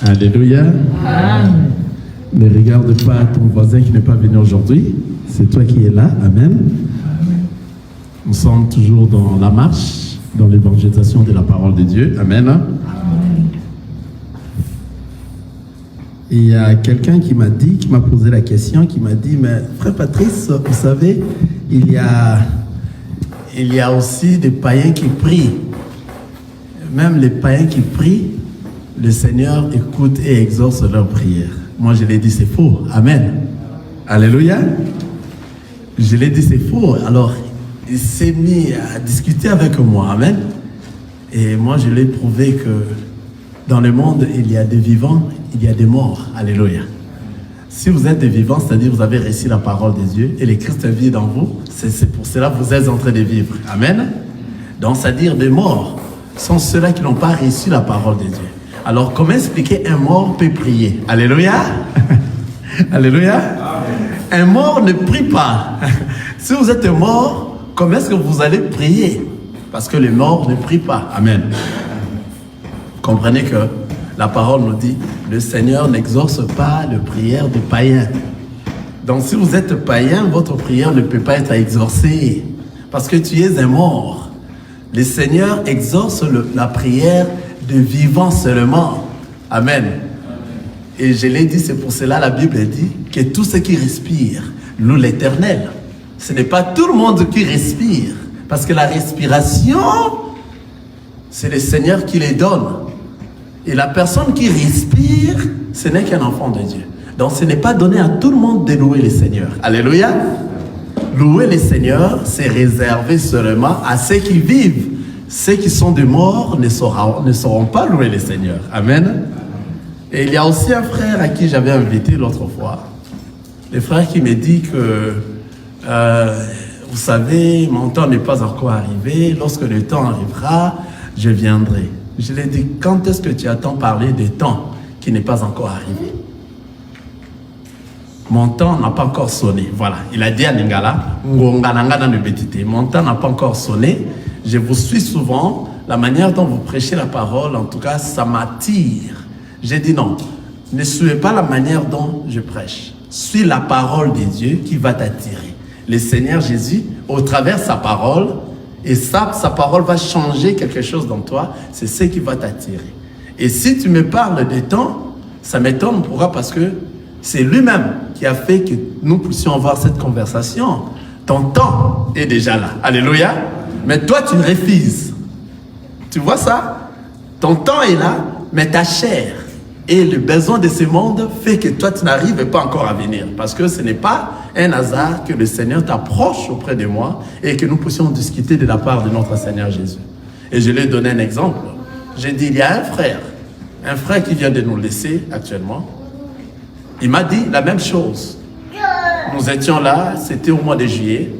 Alléluia. Amen. Ne regarde pas ton voisin qui n'est pas venu aujourd'hui. C'est toi qui es là. Amen. Nous sommes toujours dans la marche, dans l'évangélisation de la parole de Dieu. Amen. Et il y a quelqu'un qui m'a posé la question, qui m'a dit, mais frère Patrice, vous savez, il y a aussi des païens qui prient. Même les païens qui prient, le Seigneur écoute et exauce leurs prières. Moi, je l'ai dit, c'est faux. Amen. Alléluia. Je l'ai dit, c'est faux. Alors, il s'est mis à discuter avec moi. Amen. Et moi, je lui ai prouvé que dans le monde, il y a des vivants, il y a des morts. Alléluia. Si vous êtes des vivants, c'est-à-dire vous avez reçu la parole de Dieu et le Christ vit dans vous, c'est pour cela que vous êtes en train de vivre. Amen. Donc, c'est-à-dire des morts sont ceux-là qui n'ont pas reçu la parole de Dieu. Alors, comment expliquer un mort peut prier? Alléluia. Alléluia. Amen. Un mort ne prie pas. Si vous êtes mort, comment est-ce que vous allez prier? Parce que les morts ne prient pas. Amen. Comprenez que la parole nous dit, le Seigneur n'exauce pas les prières des païens. Donc si vous êtes païen, votre prière ne peut pas être exaucée. Parce que tu es un mort. Le Seigneur exauce la prière de vivants seulement. Amen. Et je l'ai dit, c'est pour cela la Bible dit que tout ce qui respire loue l'Éternel. Ce n'est pas tout le monde qui respire. Parce que la respiration, c'est le Seigneur qui les donne. Et la personne qui respire, ce n'est qu'un enfant de Dieu. Donc ce n'est pas donné à tout le monde de louer le Seigneur. Alléluia. Louer le Seigneur, c'est réservé seulement à ceux qui vivent. Ceux qui sont des morts ne sauront pas louer le Seigneur. Amen. Et il y a aussi un frère à qui j'avais invité l'autre fois. Le frère qui me dit que, vous savez, mon temps n'est pas encore arrivé. Lorsque le temps arrivera, je viendrai. Je lui ai dit, quand est-ce que tu attends parler de temps qui n'est pas encore arrivé? Mon temps n'a pas encore sonné. Voilà, il a dit à Ningala, mon temps n'a pas encore sonné. Je vous suis souvent, la manière dont vous prêchez la parole, en tout cas, ça m'attire. J'ai dit non, ne suivez pas la manière dont je prêche. Suis la parole de Dieu qui va t'attirer. Le Seigneur Jésus, au travers de sa parole, et sa parole va changer quelque chose dans toi, c'est ce qui va t'attirer. Et si tu me parles de temps, ça m'étonne. Pourquoi? Parce que c'est lui-même qui a fait que nous puissions avoir cette conversation. Ton temps est déjà là. Alléluia. Mais toi, tu refuses. Tu vois ça? Ton temps est là, mais ta chair et le besoin de ce monde fait que toi, tu n'arrives pas encore à venir. Parce que ce n'est pas un hasard que le Seigneur t'approche auprès de moi et que nous puissions discuter de la part de notre Seigneur Jésus. Et je lui ai donné un exemple. J'ai dit, il y a un frère qui vient de nous laisser actuellement. Il m'a dit la même chose. Nous étions là, c'était au mois de juillet.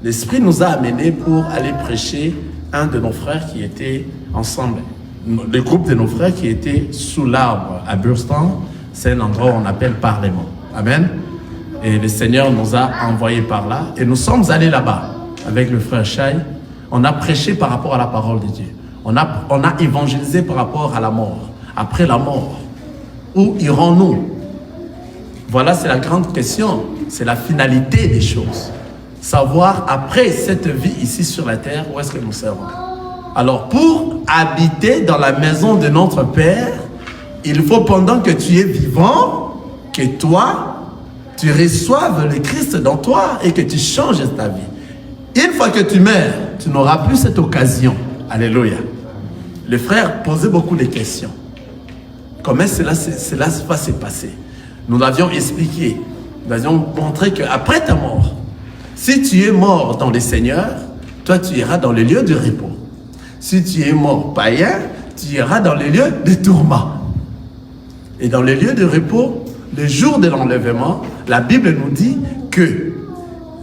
L'Esprit nous a amenés pour aller prêcher un de nos frères qui était ensemble. Le groupe de nos frères qui était sous l'arbre à Burston, c'est un endroit où on appelle Parlement. Amen. Et le Seigneur nous a envoyés par là. Et nous sommes allés là-bas avec le frère Chai. On a prêché par rapport à la parole de Dieu. On a évangélisé par rapport à la mort. Après la mort, où irons-nous? Voilà, c'est la grande question. C'est la finalité des choses. Savoir, après cette vie ici sur la terre, où est-ce que nous serons? Alors, pour habiter dans la maison de notre Père, il faut, pendant que tu es vivant, que toi, tu reçoives le Christ dans toi et que tu changes ta vie. Une fois que tu meurs, tu n'auras plus cette occasion. Alléluia. Le frère posait beaucoup de questions. Comment cela va se passer? Nous l'avions expliqué. Nous avions montré qu'après ta mort, si tu es mort dans le Seigneur, toi tu iras dans le lieu de repos. Si tu es mort païen, tu iras dans le lieu de tourment. Et dans le lieu de repos, le jour de l'enlèvement, la Bible nous dit que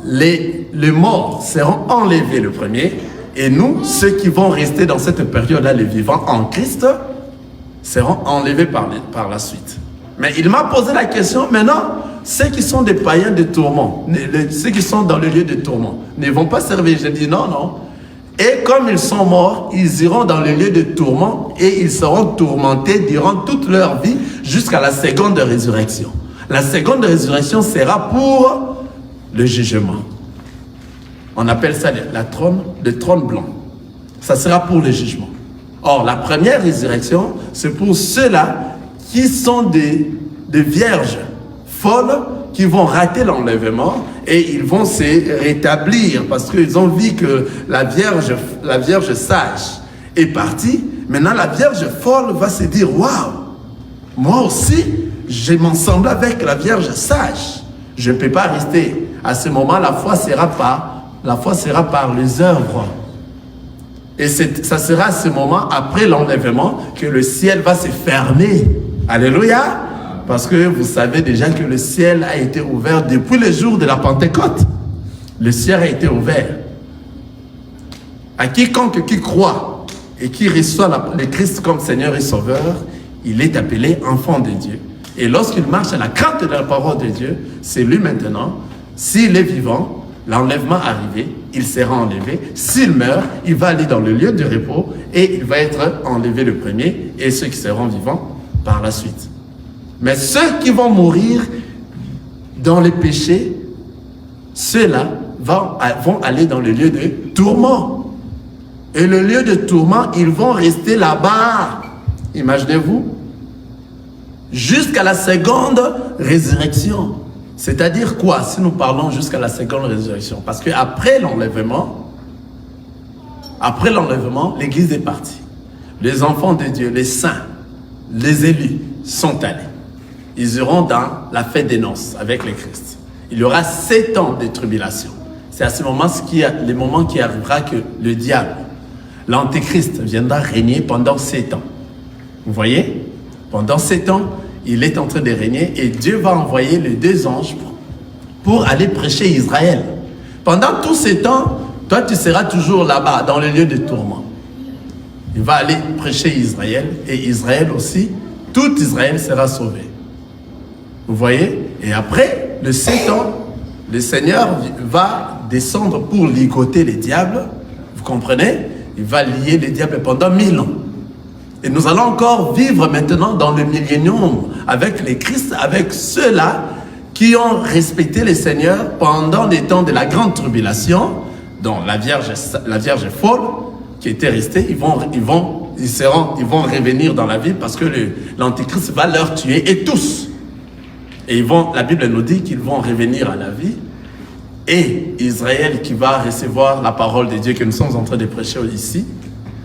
les morts seront enlevés le premier, et nous, ceux qui vont rester dans cette période-là, les vivants en Christ, seront enlevés par la suite. Mais il m'a posé la question, maintenant, ceux qui sont des païens de tourment, ceux qui sont dans le lieu de tourment, ne vont pas servir. J'ai dit non, non. Et comme ils sont morts, ils iront dans le lieu de tourment et ils seront tourmentés durant toute leur vie jusqu'à la seconde résurrection. La seconde résurrection sera pour le jugement. On appelle ça le trône blanc. Ça sera pour le jugement. Or, la première résurrection, c'est pour ceux-là qui sont des vierges folles qui vont rater l'enlèvement et ils vont se rétablir parce qu'ils ont vu que la vierge sage est partie. Maintenant, la vierge folle va se dire, waouh, moi aussi, je m'ensemble avec la vierge sage. Je ne peux pas rester. À ce moment, la foi sera par les œuvres. Et ça sera à ce moment, après l'enlèvement, que le ciel va se fermer. Alléluia. Parce que vous savez déjà que le ciel a été ouvert depuis le jour de la Pentecôte. Le ciel a été ouvert. À quiconque qui croit et qui reçoit le Christ comme Seigneur et Sauveur, il est appelé enfant de Dieu. Et lorsqu'il marche à la crainte de la parole de Dieu, c'est lui maintenant, s'il est vivant, l'enlèvement arrivé, il sera enlevé. S'il meurt, il va aller dans le lieu de repos et il va être enlevé le premier et ceux qui seront vivants par la suite. Mais ceux qui vont mourir dans les péchés, ceux-là vont aller dans le lieu de tourment. Et le lieu de tourment, ils vont rester là-bas. Imaginez-vous. Jusqu'à la seconde résurrection. C'est-à-dire quoi, si nous parlons jusqu'à la seconde résurrection? Parce qu'après l'enlèvement, l'Église est partie. Les enfants de Dieu, les saints, les élus sont allés. Ils iront dans la fête des noces avec le Christ. Il y aura 7 ans de tribulation. C'est à ce moment, le moment qui arrivera que le diable, l'antéchrist, viendra régner pendant 7 ans. Vous voyez? Pendant 7 ans, il est en train de régner et Dieu va envoyer les 2 anges pour aller prêcher Israël. Pendant tous ces temps, toi tu seras toujours là-bas, dans le lieu de tourment. Il va aller prêcher Israël et Israël aussi, tout Israël sera sauvé. Vous voyez? Et après, le 7 ans, le Seigneur va descendre pour ligoter les diables. Vous comprenez? Il va lier les diables pendant 1000 ans. Et nous allons encore vivre maintenant dans le millénium avec les Christ, avec ceux-là qui ont respecté le Seigneur pendant les temps de la grande tribulation, dont la Vierge folle qui était restée, ils vont revenir dans la vie parce que l'Antéchrist va leur tuer et tous. Et la Bible nous dit qu'ils vont revenir à la vie. Et Israël qui va recevoir la parole de Dieu que nous sommes en train de prêcher ici,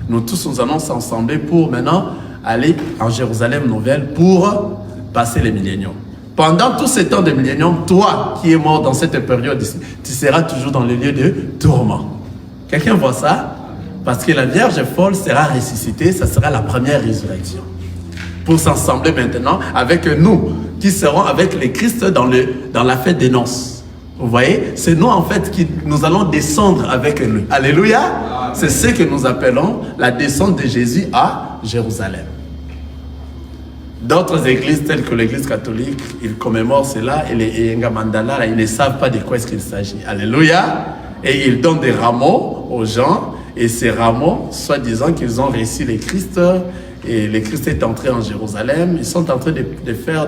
nous tous nous allons s'assembler pour maintenant aller en Jérusalem nouvelle pour passer les milléniums. Pendant tous ces temps de millénium, toi qui es mort dans cette période ici, tu seras toujours dans le lieu de tourment. Quelqu'un voit ça? Parce que la Vierge folle sera ressuscitée, ça sera la première résurrection. Pour s'assembler maintenant avec nous, qui seront avec les Christ dans la fête des noces. Vous voyez? C'est nous en fait qui nous allons descendre avec lui. Alléluia! C'est ce que nous appelons la descente de Jésus à Jérusalem. D'autres églises telles que l'église catholique, ils commémorent cela et les Ngamandala, ils ne savent pas de quoi est-ce qu'il s'agit. Alléluia! Et ils donnent des rameaux aux gens et ces rameaux, soi-disant qu'ils ont réussi les Christ et le Christ est entré en Jérusalem, ils sont en train de faire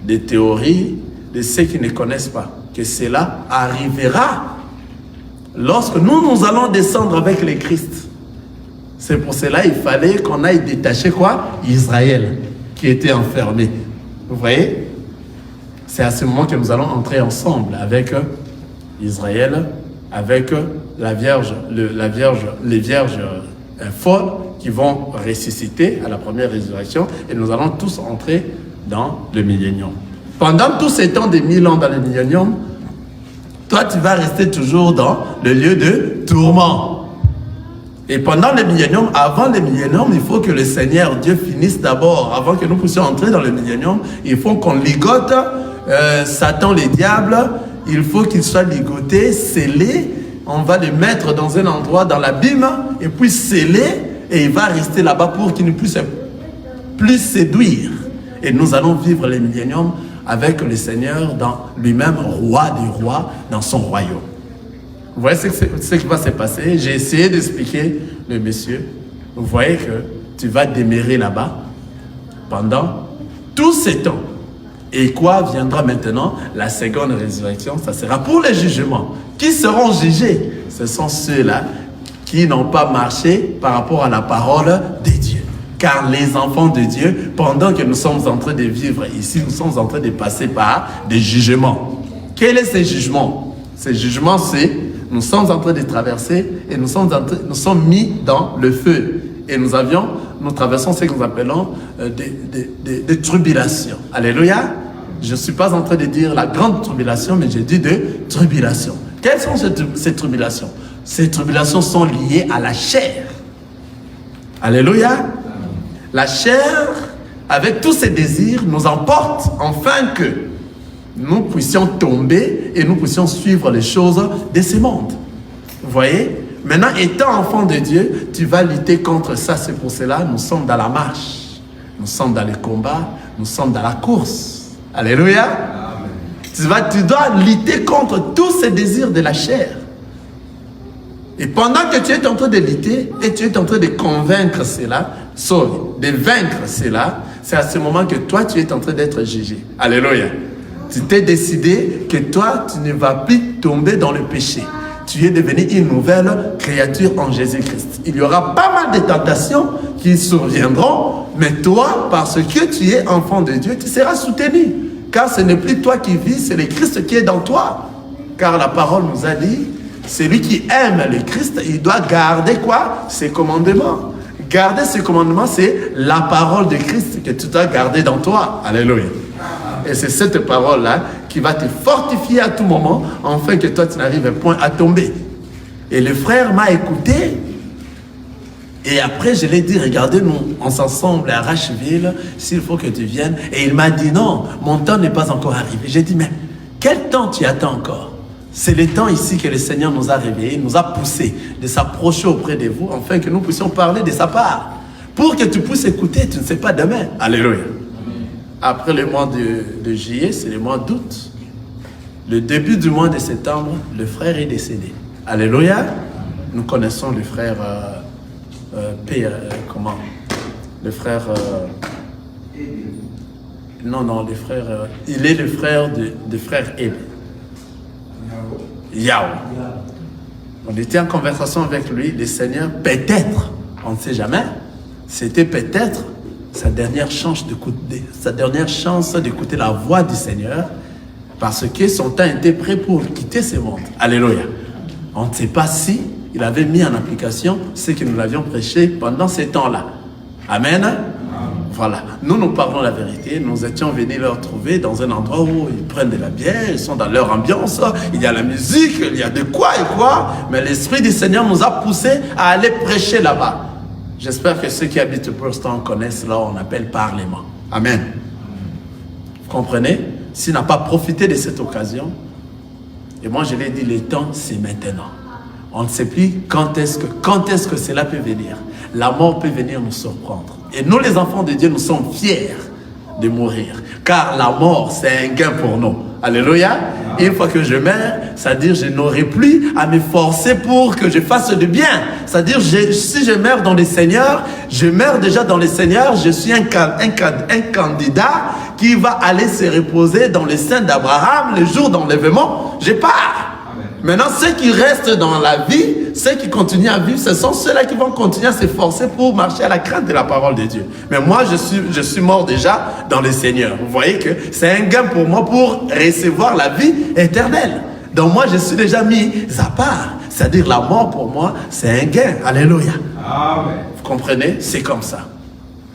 des théories de ceux qui ne connaissent pas. Que cela arrivera lorsque nous allons descendre avec les Christ. C'est pour cela qu'il fallait qu'on aille détacher quoi? Israël, qui était enfermé. Vous voyez? C'est à ce moment que nous allons entrer ensemble avec Israël, avec les vierges folles qui vont ressusciter à la première résurrection et nous allons tous entrer dans le millénium. Pendant tous ces temps de 1000 ans dans le millénium, toi tu vas rester toujours dans le lieu de tourment. Et pendant le millénium, avant le millénium, il faut que le Seigneur Dieu finisse d'abord. Avant que nous puissions entrer dans le millénium, il faut qu'on ligote Satan, les diables. Il faut qu'il soit ligoté, scellé. On va le mettre dans un endroit dans l'abîme et puis scellé. Et il va rester là-bas pour qu'il ne puisse plus séduire. Et nous allons vivre le millénium avec le Seigneur dans lui-même, roi des rois, dans son royaume. Vous voyez ce qui va se passer. J'ai essayé d'expliquer le monsieur. Vous voyez que tu vas demeurer là-bas pendant tout ce temps. Et quoi viendra maintenant? La seconde résurrection, ça sera pour les jugements. Qui seront jugés? Ce sont ceux-là qui n'ont pas marché par rapport à la parole de Dieu. Car les enfants de Dieu, pendant que nous sommes en train de vivre ici, nous sommes en train de passer par des jugements. Quels sont ces jugements? Ces jugements, c'est nous sommes en train de traverser et nous sommes mis dans le feu. Et nous traversons ce que nous appelons des tribulations. Alléluia. Je ne suis pas en train de dire la grande tribulation, mais je dis de tribulation. Quelles sont ces tribulations? Ces tribulations sont liées à la chair. Alléluia. La chair, avec tous ses désirs, nous emporte afin que nous puissions tomber et nous puissions suivre les choses de ce monde. Vous voyez? Maintenant, étant enfant de Dieu, tu vas lutter contre ça. C'est pour cela nous sommes dans la marche. Nous sommes dans les combats. Nous sommes dans la course. Alléluia. Amen. Tu dois lutter contre tous ces désirs de la chair. Et pendant que tu es en train de lutter et tu es en train de convaincre cela, de vaincre cela, c'est à ce moment que toi, tu es en train d'être jugé. Alléluia. Tu t'es décidé que toi, tu ne vas plus tomber dans le péché. Tu es devenu une nouvelle créature en Jésus-Christ. Il y aura pas mal de tentations qui surviendront, mais toi, parce que tu es enfant de Dieu, tu seras soutenu. Car ce n'est plus toi qui vis, c'est le Christ qui est dans toi. Car la parole nous a dit, celui qui aime le Christ, il doit garder quoi? Ses commandements. Garder ses commandements, c'est la parole de Christ que tu dois garder dans toi. Alléluia. Et c'est cette parole-là qui va te fortifier à tout moment, afin que toi, tu n'arrives point à tomber. Et le frère m'a écouté. Et après, je lui ai dit, regardez, nous, on s'ensemble à Racheville, s'il faut que tu viennes. Et il m'a dit, non, mon temps n'est pas encore arrivé. J'ai dit, mais quel temps tu attends encore? C'est le temps ici que le Seigneur nous a réveillés, nous a poussés de s'approcher auprès de vous, afin que nous puissions parler de sa part. Pour que tu puisses écouter, tu ne sais pas demain. Alléluia. Après le mois de juillet, c'est le mois d'août. Le début du mois de septembre, le frère est décédé. Alléluia. Nous connaissons le frère comment? Le frère non, le frère il est le frère de frère Eb. Yao. On était en conversation avec lui, le Seigneur, peut-être, on ne sait jamais, c'était peut-être sa dernière chance d'écouter la voix du Seigneur, parce que son temps était prêt pour quitter ce monde. Alléluia. On ne sait pas si il avait mis en application ce que nous l'avions prêché pendant ces temps-là. Amen. Voilà. Nous parlons la vérité. Nous étions venus leur trouver dans un endroit où ils prennent de la bière, ils sont dans leur ambiance, il y a la musique, il y a de quoi et quoi. Mais l'Esprit du Seigneur nous a poussés à aller prêcher là-bas. J'espère que ceux qui habitent Princeton connaissent là, on appelle Parlement. Amen. Vous comprenez? S'il n'a pas profité de cette occasion, et moi je l'ai dit, le temps c'est maintenant. On ne sait plus quand est-ce que cela peut venir. La mort peut venir nous surprendre. Et nous les enfants de Dieu, nous sommes fiers de mourir. Car la mort c'est un gain pour nous. Alléluia. Une fois que je meurs, c'est-à-dire je n'aurai plus à me forcer pour que je fasse du bien. C'est-à-dire si je meurs dans le Seigneur, je meurs déjà dans le Seigneur, je suis un candidat qui va aller se reposer dans le sein d'Abraham le jour d'enlèvement. Je pars. Maintenant, ceux qui restent dans la vie, ceux qui continuent à vivre, ce sont ceux-là qui vont continuer à s'efforcer pour marcher à la crainte de la parole de Dieu. Mais moi, je suis mort déjà dans le Seigneur. Vous voyez que c'est un gain pour moi pour recevoir la vie éternelle. Donc moi, je suis déjà mis à part. C'est-à-dire la mort pour moi, c'est un gain. Alléluia. Amen. Vous comprenez? C'est comme ça.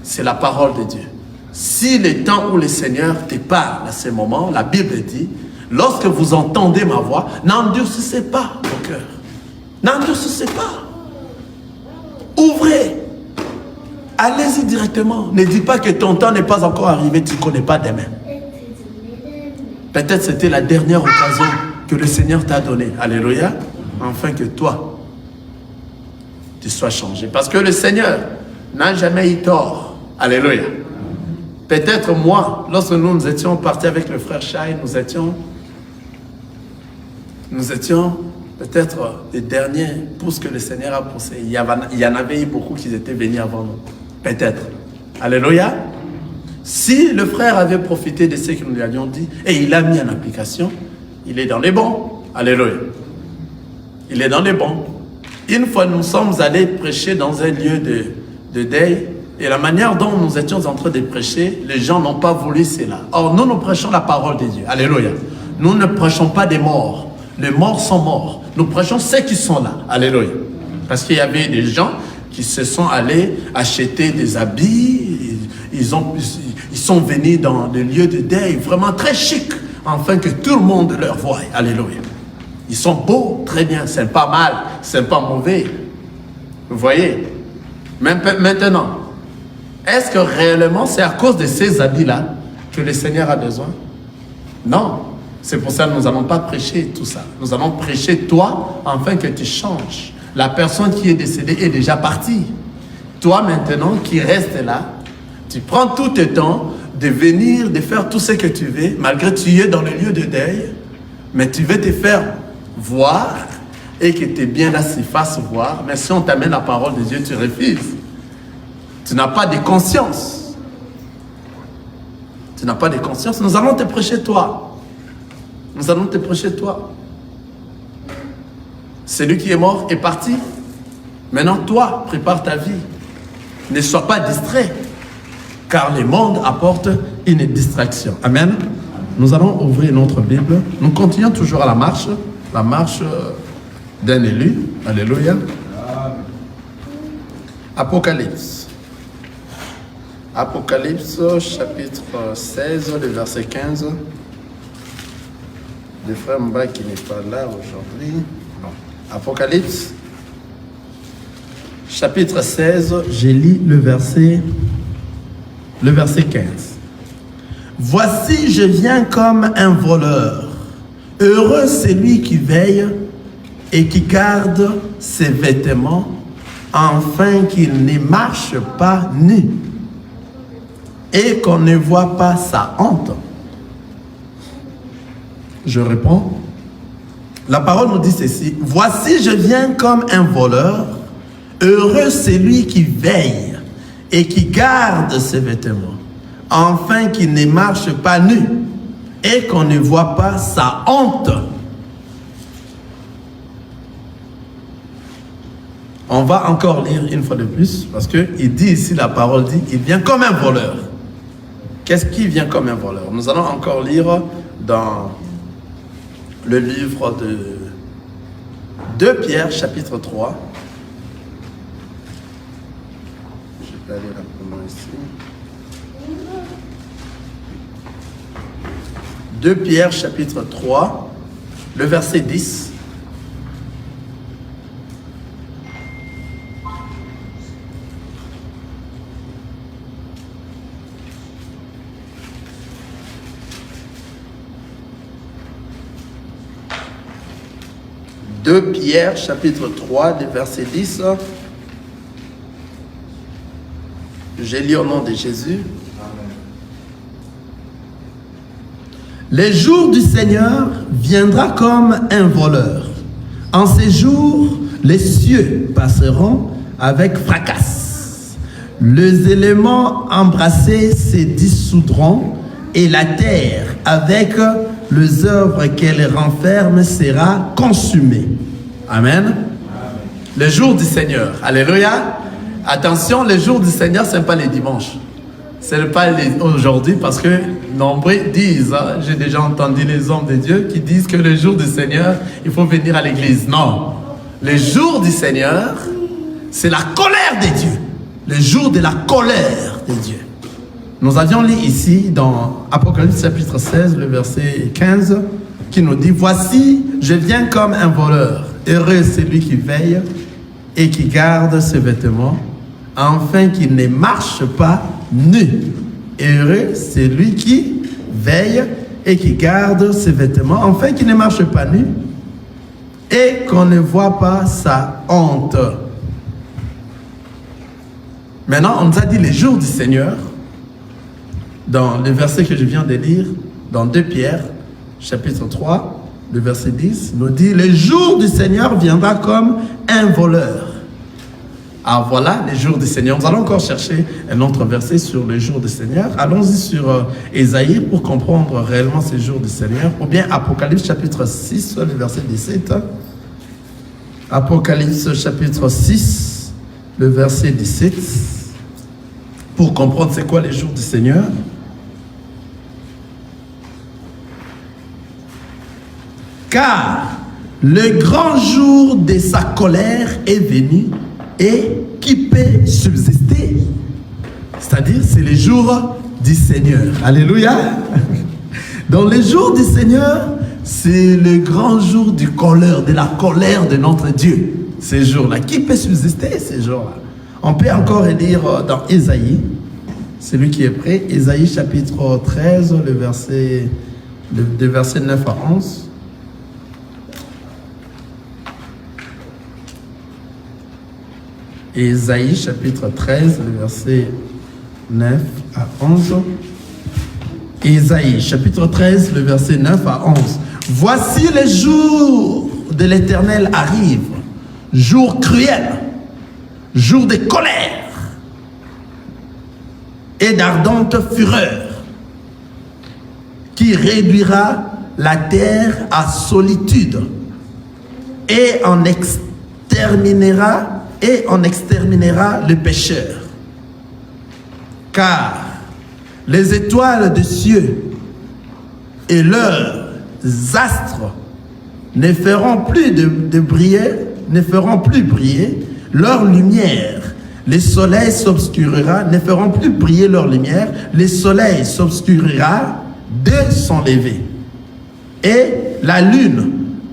C'est la parole de Dieu. Si le temps où le Seigneur te parle à ce moment, la Bible dit, lorsque vous entendez ma voix, n'endurcissez pas vos cœurs. N'endurcissez pas. Ouvrez. Allez-y directement. Ne dis pas que ton temps n'est pas encore arrivé, tu ne connais pas demain. Peut-être c'était la dernière occasion que le Seigneur t'a donnée. Alléluia. Afin que toi, tu sois changé. Parce que le Seigneur n'a jamais eu tort. Alléluia. Peut-être moi, lorsque nous étions partis avec le frère Chai, nous étions peut-être les derniers pousses que le Seigneur a poussés. Il y en avait eu beaucoup qui étaient venus avant nous. Peut-être. Alléluia. Si le frère avait profité de ce que nous lui avions dit et il l'a mis en application, il est dans les bons. Alléluia. Il est dans les bons. Une fois, nous sommes allés prêcher dans un lieu de deuil et la manière dont nous étions en train de prêcher, les gens n'ont pas voulu cela. Or, nous prêchons la parole de Dieu. Alléluia. Nous ne prêchons pas des morts. Les morts sont morts. Nous prêchons ceux qui sont là. Alléluia. Parce qu'il y avait des gens qui se sont allés acheter des habits. Ils sont venus dans des lieux de deuil vraiment très chic, afin que tout le monde leur voie. Alléluia. Ils sont beaux, très bien. C'est pas mal, c'est pas mauvais. Vous voyez? Maintenant, est-ce que réellement c'est à cause de ces habits-là que le Seigneur a besoin? Non. C'est pour ça que nous n'allons pas prêcher tout ça. Nous allons prêcher toi, afin que tu changes. La personne qui est décédée est déjà partie. Toi maintenant qui restes là, tu prends tout ton temps de venir, de faire tout ce que tu veux, malgré que tu es dans le lieu de deuil, mais tu veux te faire voir et que tu es bien là, s'y fasse voir. Mais si on t'amène la parole de Dieu, tu refuses. Tu n'as pas de conscience. Tu n'as pas de conscience. Nous allons te prêcher toi. Nous allons te prêcher toi. Celui qui est mort est parti. Maintenant, toi, prépare ta vie. Ne sois pas distrait. Car le monde apporte une distraction. Amen. Nous allons ouvrir notre Bible. Nous continuons toujours à la marche d'un élu. Alléluia. Apocalypse. Apocalypse, chapitre 16, le verset 15. Le frère Mba qui n'est pas là aujourd'hui. Apocalypse, chapitre 16, j'ai lu le verset 15. Voici, je viens comme un voleur. Heureux celui qui veille et qui garde ses vêtements, afin qu'il ne marche pas nu et qu'on ne voit pas sa honte. Je réponds. La parole nous dit ceci. Voici, je viens comme un voleur. Heureux celui qui veille et qui garde ses vêtements, afin qu'il ne marche pas nu et qu'on ne voit pas sa honte. On va encore lire une fois de plus, parce qu'il dit ici, la parole dit, il vient comme un voleur. Qu'est-ce qui vient comme un voleur? Nous allons encore lire dans le livre de 2 Pierre, chapitre 3. Je vais aller rapidement ici. 2 Pierre, chapitre 3, le verset 10. Pierre, chapitre 3, le verset 10. J'ai lu au nom de Jésus. Amen. Les jours du Seigneur viendra comme un voleur. En ces jours, les cieux passeront avec fracas. Les éléments embrassés se dissoudront et la terre, avec les œuvres qu'elle renferme, sera consumée. Amen. Amen. Le jour du Seigneur. Alléluia. Attention, le jour du Seigneur, ce n'est pas les dimanches. Ce n'est pas aujourd'hui, parce que nombreux disent, hein, j'ai déjà entendu les hommes de Dieu qui disent que le jour du Seigneur, il faut venir à l'église. Non. Le jour du Seigneur, c'est la colère de Dieu. Le jour de la colère de Dieu. Nous avions lu ici dans Apocalypse chapitre 16, le verset 15, qui nous dit, voici, je viens comme un voleur. Heureux celui qui veille et qui garde ses vêtements, afin qu'il ne marche pas nu. Heureux celui qui veille et qui garde ses vêtements, afin qu'il ne marche pas nu et qu'on ne voit pas sa honte. Maintenant, on nous a dit les jours du Seigneur, dans le verset que je viens de lire, dans 2 Pierre, chapitre 3, le verset 10, nous dit « Le jour du Seigneur viendra comme un voleur. » Ah voilà, les jours du Seigneur. Nous allons encore chercher un autre verset sur les jours du Seigneur. Allons-y sur Ésaïe pour comprendre réellement ces jours du Seigneur. Ou bien Apocalypse chapitre 6, le verset 17. Apocalypse chapitre 6, le verset 17. Pour comprendre c'est quoi les jours du Seigneur. Car le grand jour de sa colère est venu. Et qui peut subsister? C'est-à-dire, c'est les jours du Seigneur. Alléluia. Dans les jours du Seigneur, c'est le grand jour du colère, de la colère de notre Dieu. Ces jours-là. Qui peut subsister ces jours-là? On peut encore lire dans Ésaïe, celui qui est prêt, Ésaïe chapitre 13, le verset 9 à 11. Ésaïe chapitre 13, le verset 9 à 11. Ésaïe chapitre 13, le verset 9 à 11. Voici les jours de l'Éternel arrivent, jours cruels, jours de colère et d'ardente fureur, qui réduira la terre à solitude et en exterminera le pécheur. Car les étoiles des cieux et leurs astres ne feront plus briller leur lumière. Les soleils s'obscurera, ne feront plus briller leur lumière. Les soleils s'obscurira de son lever. Et la lune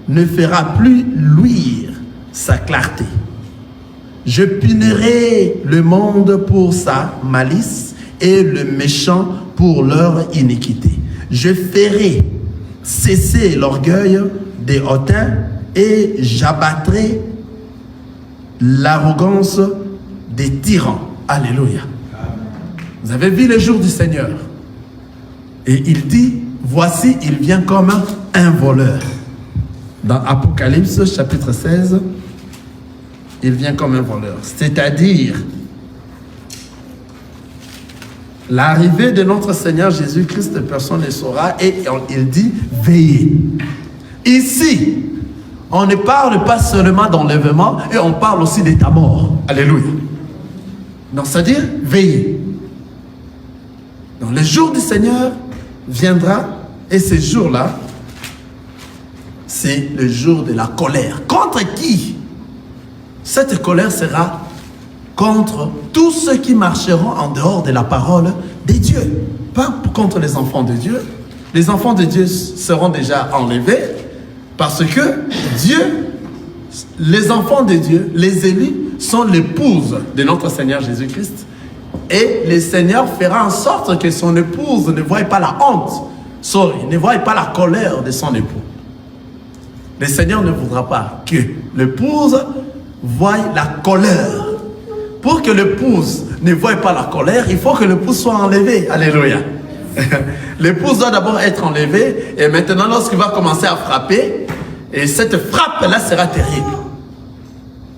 ne fera plus luire sa clarté. Je punirai le monde pour sa malice et le méchant pour leur iniquité. Je ferai cesser l'orgueil des hautains et j'abattrai l'arrogance des tyrans. Alléluia. Vous avez vu les jours du Seigneur. Et il dit, voici, il vient comme un voleur. Dans Apocalypse chapitre 16, il vient comme un voleur. C'est-à-dire, l'arrivée de notre Seigneur Jésus-Christ, personne ne saura, et il dit, veillez. Ici, on ne parle pas seulement d'enlèvement, et on parle aussi d'état mort. Alléluia. Donc, c'est-à-dire, veillez. Donc, le jour du Seigneur viendra, et ce jour-là, c'est le jour de la colère. Contre qui? Cette colère sera contre tous ceux qui marcheront en dehors de la parole de Dieu. Pas contre les enfants de Dieu. Les enfants de Dieu seront déjà enlevés parce que Dieu, les enfants de Dieu, les élus, sont l'épouse de notre Seigneur Jésus-Christ. Et le Seigneur fera en sorte que son épouse ne voie pas la honte, ne voie pas la colère de son époux. Le Seigneur ne voudra pas que l'épouse voie la colère. Pour que l'épouse ne voie pas la colère, il faut que l'épouse soit enlevée. Alléluia. L'épouse doit d'abord être enlevée et maintenant lorsqu'il va commencer à frapper, et cette frappe-là sera terrible.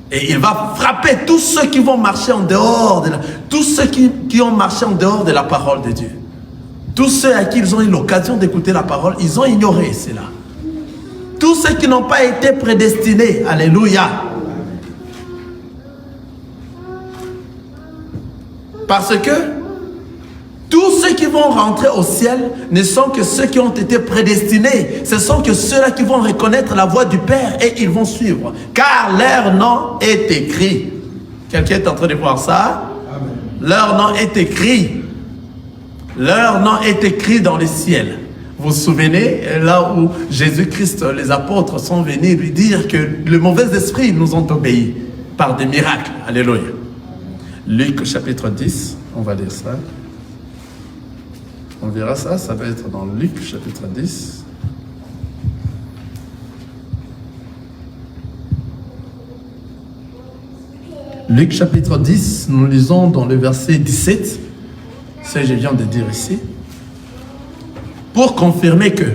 Et il va frapper tous ceux qui vont marcher en dehors, tous ceux qui ont marché en dehors de la parole de Dieu. Tous ceux à qui ils ont eu l'occasion d'écouter la parole, ils ont ignoré cela. Tous ceux qui n'ont pas été prédestinés. Alléluia. Parce que tous ceux qui vont rentrer au ciel ne sont que ceux qui ont été prédestinés. Ce sont que ceux-là qui vont reconnaître la voix du Père et ils vont suivre. Car leur nom est écrit. Quelqu'un est en train de voir ça? Amen. Leur nom est écrit. Leur nom est écrit dans le ciel. Vous vous souvenez, là où Jésus-Christ, les apôtres sont venus lui dire que les mauvais esprits nous ont obéi par des miracles. Alléluia. Luc chapitre 10, on va lire ça. On verra ça, ça va être dans Luc chapitre 10. Luc chapitre 10, nous lisons dans le verset 17, ce que je viens de dire ici, pour confirmer que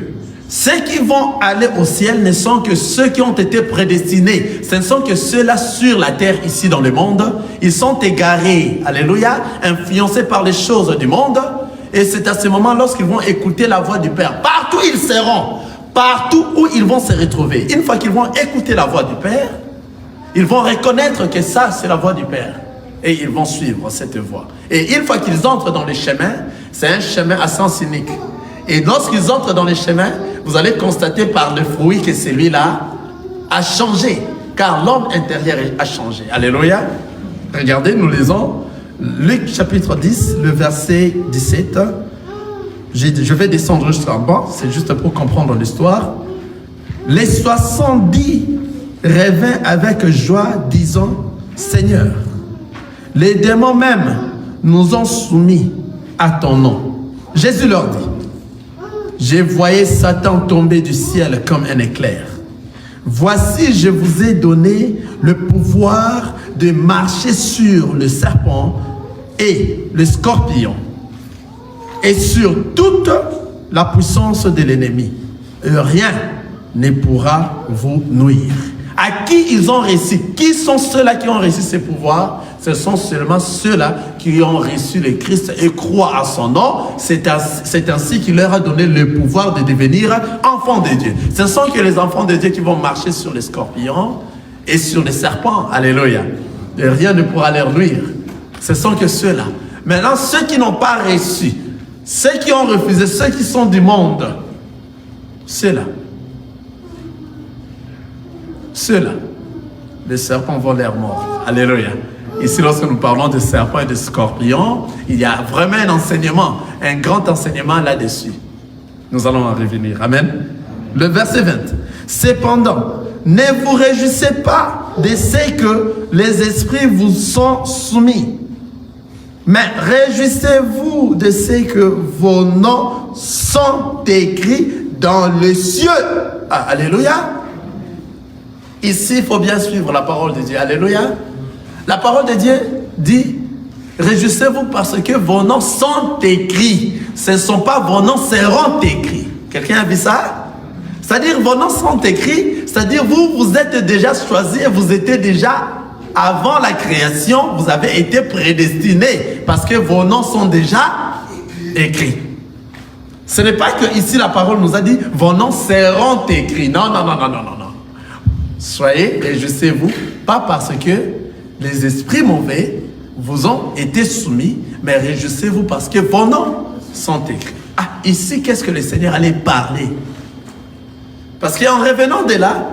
Ceux qui vont aller au ciel ne sont que ceux qui ont été prédestinés. Ce ne sont que ceux-là sur la terre, ici dans le monde. Ils sont égarés, alléluia, influencés par les choses du monde. Et c'est à ce moment, lorsqu'ils vont écouter la voix du Père, partout ils seront, partout où ils vont se retrouver. Une fois qu'ils vont écouter la voix du Père, ils vont reconnaître que ça, c'est la voix du Père. Et ils vont suivre cette voie. Et une fois qu'ils entrent dans les chemins, c'est un chemin à sens unique. Et lorsqu'ils entrent dans les chemins, vous allez constater par le fruit que celui-là a changé. Car l'homme intérieur a changé. Alléluia. Regardez, nous lisons Luc chapitre 10, le verset 17. Je vais descendre jusqu'en bas, c'est juste pour comprendre l'histoire. Les 70 revinrent avec joie, disant, Seigneur, les démons même nous ont soumis à ton nom. Jésus leur dit, je voyais Satan tomber du ciel comme un éclair. Voici, je vous ai donné le pouvoir de marcher sur le serpent et le scorpion et sur toute la puissance de l'ennemi. Rien ne pourra vous nuire. À qui ils ont réussi? Qui sont ceux-là qui ont reçu ces pouvoirs? Ce sont seulement ceux-là qui ont reçu le Christ et croient à son nom. C'est ainsi qu'il leur a donné le pouvoir de devenir enfants de Dieu. Ce sont que les enfants de Dieu qui vont marcher sur les scorpions et sur les serpents. Alléluia. Et rien ne pourra leur nuire. Ce sont que ceux-là. Maintenant, ceux qui n'ont pas reçu, ceux qui ont refusé, ceux qui sont du monde, ceux-là, les serpents vont leur mordre. Alléluia. Ici, lorsque nous parlons de serpents et de scorpions, il y a vraiment un enseignement, un grand enseignement là-dessus. Nous allons en revenir. Amen. Le verset 20. Cependant, ne vous réjouissez pas de ce que les esprits vous sont soumis, mais réjouissez-vous de ce que vos noms sont écrits dans les cieux. Ah, alléluia. Ici, il faut bien suivre la parole de Dieu. Alléluia. La parole de Dieu dit, réjouissez-vous parce que vos noms sont écrits. Ce ne sont pas vos noms seront écrits. Quelqu'un a vu ça? C'est-à-dire, vos noms sont écrits, c'est-à-dire, vous êtes déjà choisis, vous étiez déjà, avant la création, vous avez été prédestinés parce que vos noms sont déjà écrits. Ce n'est pas que ici la parole nous a dit, vos noms seront écrits. Non, non, non, non, non, non, non. Soyez, réjouissez-vous, pas parce que les esprits mauvais vous ont été soumis, mais réjouissez-vous parce que vos noms sont écrits. Ah, ici, qu'est-ce que le Seigneur allait parler? Parce qu'en revenant de là,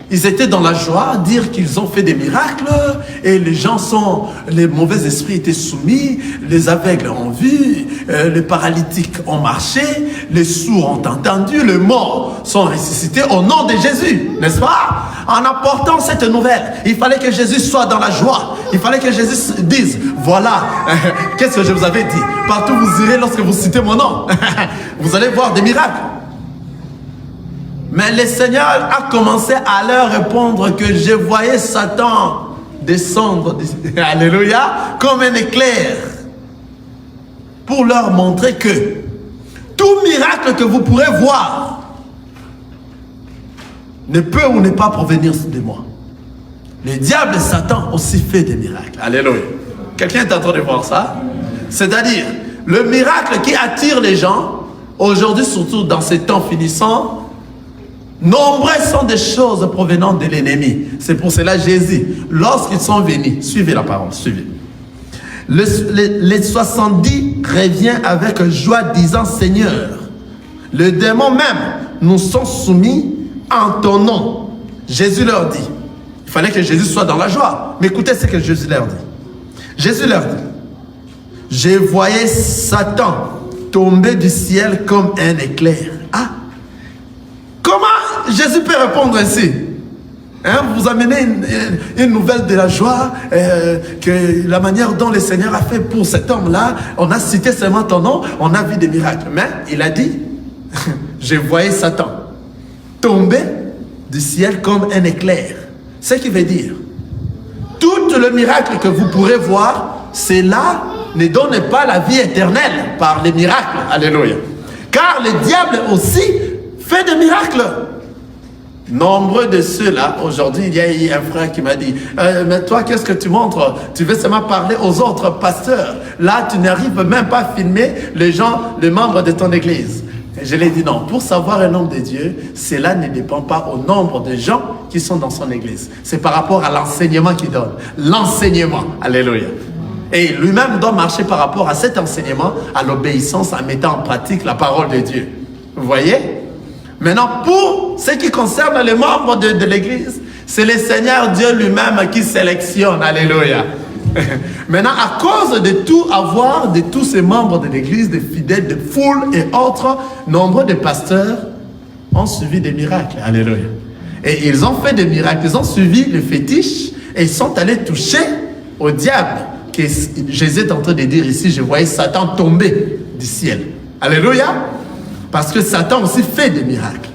ils étaient dans la joie, dire qu'ils ont fait des miracles, et les mauvais esprits étaient soumis, les aveugles ont vu, les paralytiques ont marché, les sourds ont entendu, les morts sont ressuscités au nom de Jésus, n'est-ce pas? En apportant cette nouvelle, il fallait que Jésus soit dans la joie, il fallait que Jésus dise, voilà, qu'est-ce que je vous avais dit? Partout où vous irez lorsque vous citez mon nom, vous allez voir des miracles. Mais le Seigneur a commencé à leur répondre que je voyais Satan descendre, alléluia, comme un éclair, pour leur montrer que tout miracle que vous pourrez voir ne peut ou ne pas provenir de moi. Le diable Satan aussi fait des miracles. Alléluia. Quelqu'un est en train de voir ça? C'est-à-dire, le miracle qui attire les gens, aujourd'hui surtout dans ces temps finissants, nombreuses sont des choses provenant de l'ennemi. C'est pour cela Jésus, lorsqu'ils sont venus, suivez la parole, suivez. Les 70 reviennent avec joie disant, Seigneur, les démons même nous sont soumis en ton nom. Jésus leur dit, il fallait que Jésus soit dans la joie. Mais écoutez ce que Jésus leur dit. Jésus leur dit, je voyais Satan tomber du ciel comme un éclair. Ah, comment Jésus peut répondre ainsi? Hein, vous amenez une nouvelle de la joie, que la manière dont le Seigneur a fait pour cet homme-là, on a cité seulement ton nom, on a vu des miracles. Mais il a dit, je voyais Satan tomber du ciel comme un éclair. Ce qui veut dire, tout le miracle que vous pourrez voir, cela ne donne pas la vie éternelle par les miracles. Alléluia. Car le diable aussi fait des miracles. Nombreux de ceux-là, aujourd'hui, il y a eu un frère qui m'a dit, mais toi, qu'est-ce que tu montres? Tu veux seulement parler aux autres pasteurs. Là, tu n'arrives même pas à filmer les gens, les membres de ton église. Et je lui ai dit non, pour savoir un homme de Dieu, cela ne dépend pas au nombre de gens qui sont dans son église. C'est par rapport à l'enseignement qu'il donne. L'enseignement, alléluia. Et lui-même doit marcher par rapport à cet enseignement, à l'obéissance, en mettant en pratique la parole de Dieu. Vous voyez? Maintenant, pour ce qui concerne les membres de l'église, c'est le Seigneur Dieu lui-même qui sélectionne. Alléluia. Maintenant, à cause de tout avoir, de tous ces membres de l'église, des fidèles, de foules et autres, nombreux de pasteurs ont suivi des miracles. Alléluia. Et ils ont fait des miracles. Ils ont suivi le fétiche et ils sont allés toucher au diable. Que Jésus est en train de dire ici, je voyais Satan tomber du ciel. Alléluia. Parce que Satan aussi fait des miracles.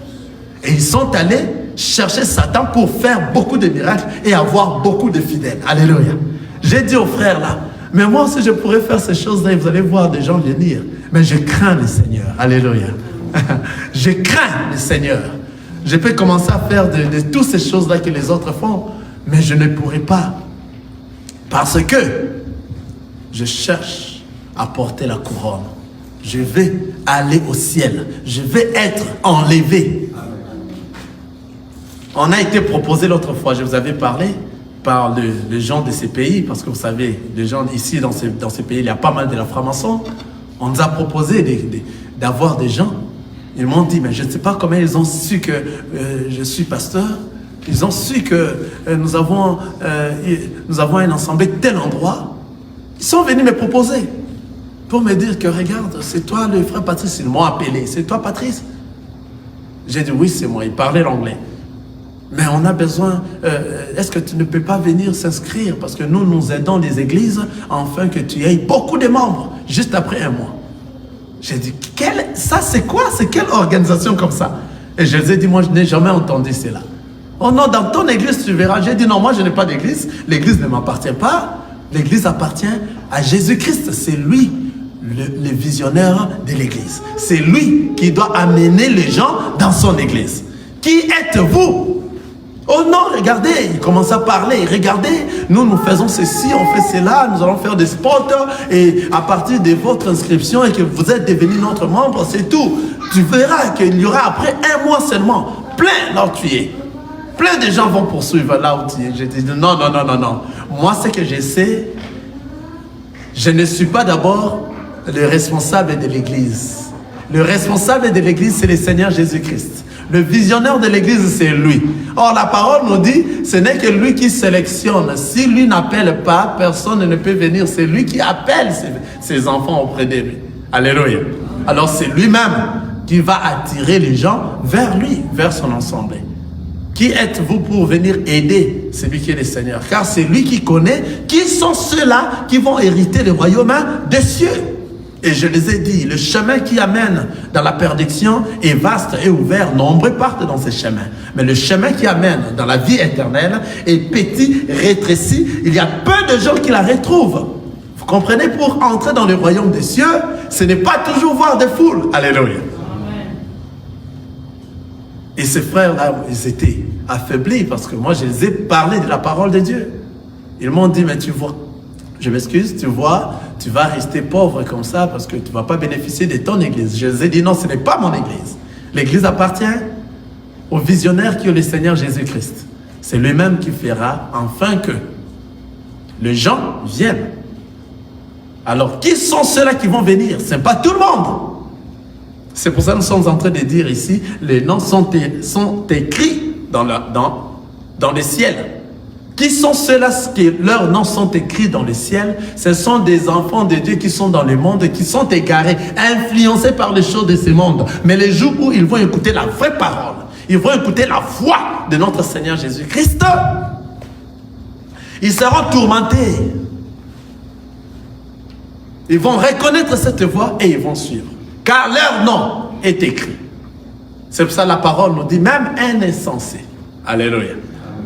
Et ils sont allés chercher Satan pour faire beaucoup de miracles et avoir beaucoup de fidèles. Alléluia. J'ai dit aux frères là, mais moi aussi je pourrais faire ces choses-là et vous allez voir des gens venir. Mais je crains le Seigneur. Alléluia. Je crains le Seigneur. Je peux commencer à faire de toutes ces choses-là que les autres font, mais je ne pourrai pas. Parce que je cherche à porter la couronne. Je vais aller au ciel. Je vais être enlevé. On a été proposé l'autre fois, je vous avais parlé, par les gens de ces pays, parce que vous savez, les gens ici dans ces pays, il y a pas mal de la franc-maçon. On nous a proposé d'avoir des gens. Ils m'ont dit, mais je ne sais pas comment ils ont su que je suis pasteur. Ils ont su que nous avons un ensemble tel endroit. Ils sont venus me proposer pour me dire que regarde, c'est toi le frère Patrice. Ils m'ont appelé, c'est toi Patrice? J'ai dit oui, c'est moi. Il parlait l'anglais. Mais on a besoin, est-ce que tu ne peux pas venir s'inscrire? Parce que nous aidons les églises afin que tu aies beaucoup de membres, juste après un mois. J'ai dit, ça c'est quoi? C'est quelle organisation comme ça? Et je les ai dit, moi je n'ai jamais entendu cela. Oh non, dans ton église tu verras. J'ai dit, non, moi je n'ai pas d'église. L'église ne m'appartient pas. L'église appartient à Jésus-Christ. C'est lui le visionnaire de l'église. C'est lui qui doit amener les gens dans son église. Qui êtes-vous? Oh non, regardez, il commence à parler. Regardez, nous faisons ceci, on fait cela, nous allons faire des spots. Et à partir de votre inscription et que vous êtes devenu notre membre, c'est tout. Tu verras qu'il y aura après un mois seulement, plein là où tu es. Plein de gens vont poursuivre là où tu es. Je dis non. Moi, ce que je sais, je ne suis pas d'abord le responsable de l'église. Le responsable de l'église, c'est le Seigneur Jésus-Christ. Le visionnaire de l'église, c'est lui. Or, la parole nous dit, ce n'est que lui qui sélectionne. Si lui n'appelle pas, personne ne peut venir. C'est lui qui appelle ses enfants auprès de lui. Alléluia. Alors, c'est lui-même qui va attirer les gens vers lui, vers son ensemble. Qui êtes-vous pour venir aider celui qui est le Seigneur? Car c'est lui qui connaît qui sont ceux-là qui vont hériter le royaume des cieux. Et je les ai dit, le chemin qui amène dans la perdition est vaste et ouvert. Nombreux partent dans ce chemin. Mais le chemin qui amène dans la vie éternelle est petit, rétréci. Il y a peu de gens qui la retrouvent. Vous comprenez? Pour entrer dans le royaume des cieux, ce n'est pas toujours voir des foules. Alléluia. Et ces frères-là, ils étaient affaiblis parce que moi, je les ai parlé de la parole de Dieu. Ils m'ont dit, mais tu vois, je m'excuse, tu vois, tu vas rester pauvre comme ça parce que tu ne vas pas bénéficier de ton église. Je les ai dit, non, ce n'est pas mon église. L'église appartient au visionnaire qui est le Seigneur Jésus-Christ. C'est lui-même qui fera enfin que les gens viennent. Alors, qui sont ceux-là qui vont venir? Ce n'est pas tout le monde. C'est pour ça que nous sommes en train de dire ici, les noms sont écrits dans le ciel. Qui sont ceux-là que leurs noms sont écrits dans le ciel? Ce sont des enfants de Dieu qui sont dans le monde, qui sont égarés, influencés par les choses de ce monde. Mais les jours où ils vont écouter la vraie parole, ils vont écouter la voix de notre Seigneur Jésus-Christ, ils seront tourmentés. Ils vont reconnaître cette voix et ils vont suivre. Car leur nom est écrit. C'est pour ça que la parole nous dit, même un insensé, alléluia,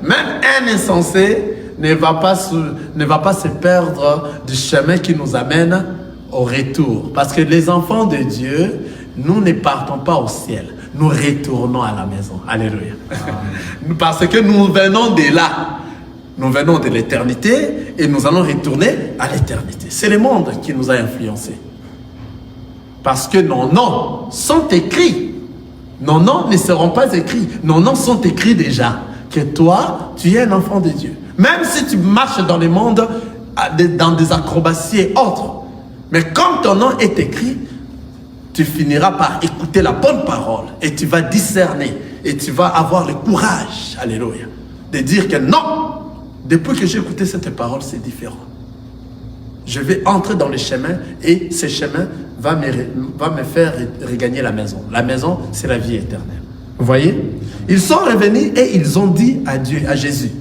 même un insensé ne va pas se perdre du chemin qui nous amène au retour. Parce que les enfants de Dieu, nous ne partons pas au ciel. nous retournons à la maison. Alléluia. Parce que nous venons de là. Nous venons de l'éternité et nous allons retourner à l'éternité. C'est le monde qui nous a influencés. Parce que nos noms sont écrits. Nos noms ne seront pas écrits. Nos noms sont écrits déjà. Que toi, tu es un enfant de Dieu. Même si tu marches dans le monde, dans des acrobaties et autres. Mais comme ton nom est écrit, tu finiras par écouter la bonne parole. Et tu vas discerner. Et tu vas avoir le courage, alléluia, de dire que non, depuis que j'ai écouté cette parole, c'est différent. Je vais entrer dans le chemin et ce chemin va me faire regagner la maison. La maison, c'est la vie éternelle. Vous voyez? Ils sont revenus et ils ont dit à Dieu, à Jésus,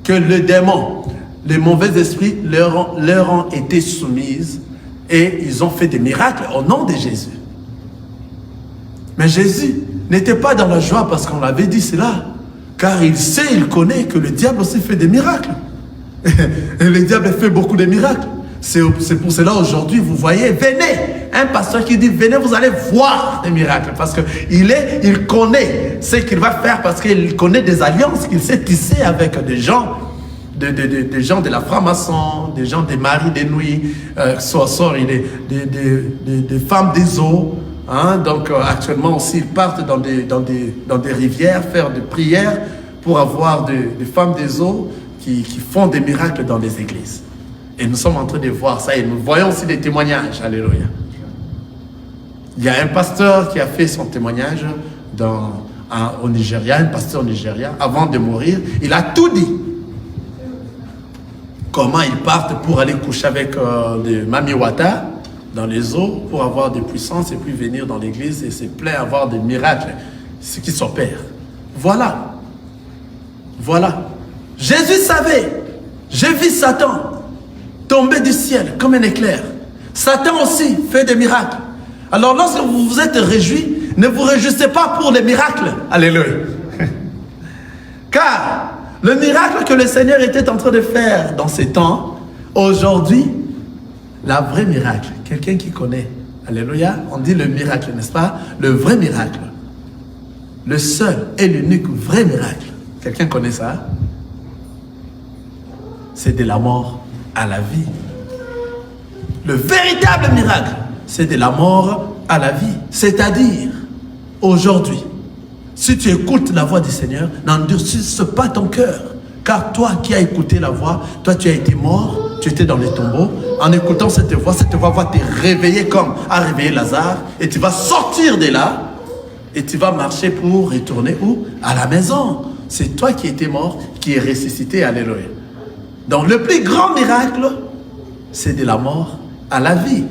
que le démon, les mauvais esprits leur ont été soumises et ils ont fait des miracles au nom de Jésus. Mais Jésus n'était pas dans la joie parce qu'on l'avait dit cela. Car il sait, il connaît que le diable aussi fait des miracles. Et le diable fait beaucoup de miracles. C'est pour cela aujourd'hui, vous voyez, venez. Un pasteur qui dit, venez, vous allez voir des miracles. Parce qu'il connaît ce qu'il va faire, parce qu'il connaît des alliances qu'il s'est tissées avec des gens, des gens de la franc-maçon, des gens des maris des nuits, des femmes des eaux. Hein, donc actuellement aussi, ils partent dans des rivières, faire des prières pour avoir des femmes des eaux qui font des miracles dans les églises. Et nous sommes en train de voir ça et nous voyons aussi des témoignages. Alléluia. Il y a un pasteur qui a fait son témoignage au Nigeria, un pasteur au Nigeria, avant de mourir, il a tout dit. Comment ils partent pour aller coucher avec des mamiwata dans les eaux pour avoir des puissances et puis venir dans l'église et se plaire, avoir des miracles, ce qui s'opère. Voilà. Voilà. Jésus savait. J'ai vu Satan tomber du ciel comme un éclair. Satan aussi fait des miracles. Alors lorsque vous vous êtes réjouis, ne vous réjouissez pas pour les miracles. Alléluia. Car le miracle que le Seigneur était en train de faire dans ces temps, aujourd'hui, la vraie miracle, quelqu'un qui connaît, alléluia, on dit le miracle, n'est-ce pas? Le vrai miracle, le seul et l'unique vrai miracle, quelqu'un connaît ça? C'est de la mort à la vie. Le véritable miracle, c'est de la mort à la vie. C'est-à-dire, aujourd'hui, si tu écoutes la voix du Seigneur, n'endurcisse pas ton cœur. Car toi qui as écouté la voix, toi tu as été mort, tu étais dans les tombeaux. En écoutant cette voix va te réveiller comme a réveillé Lazare. Et tu vas sortir de là et tu vas marcher pour retourner où? À la maison. C'est toi qui étais mort, qui est ressuscité. Alléluia. Donc le plus grand miracle, c'est de la mort à la vie.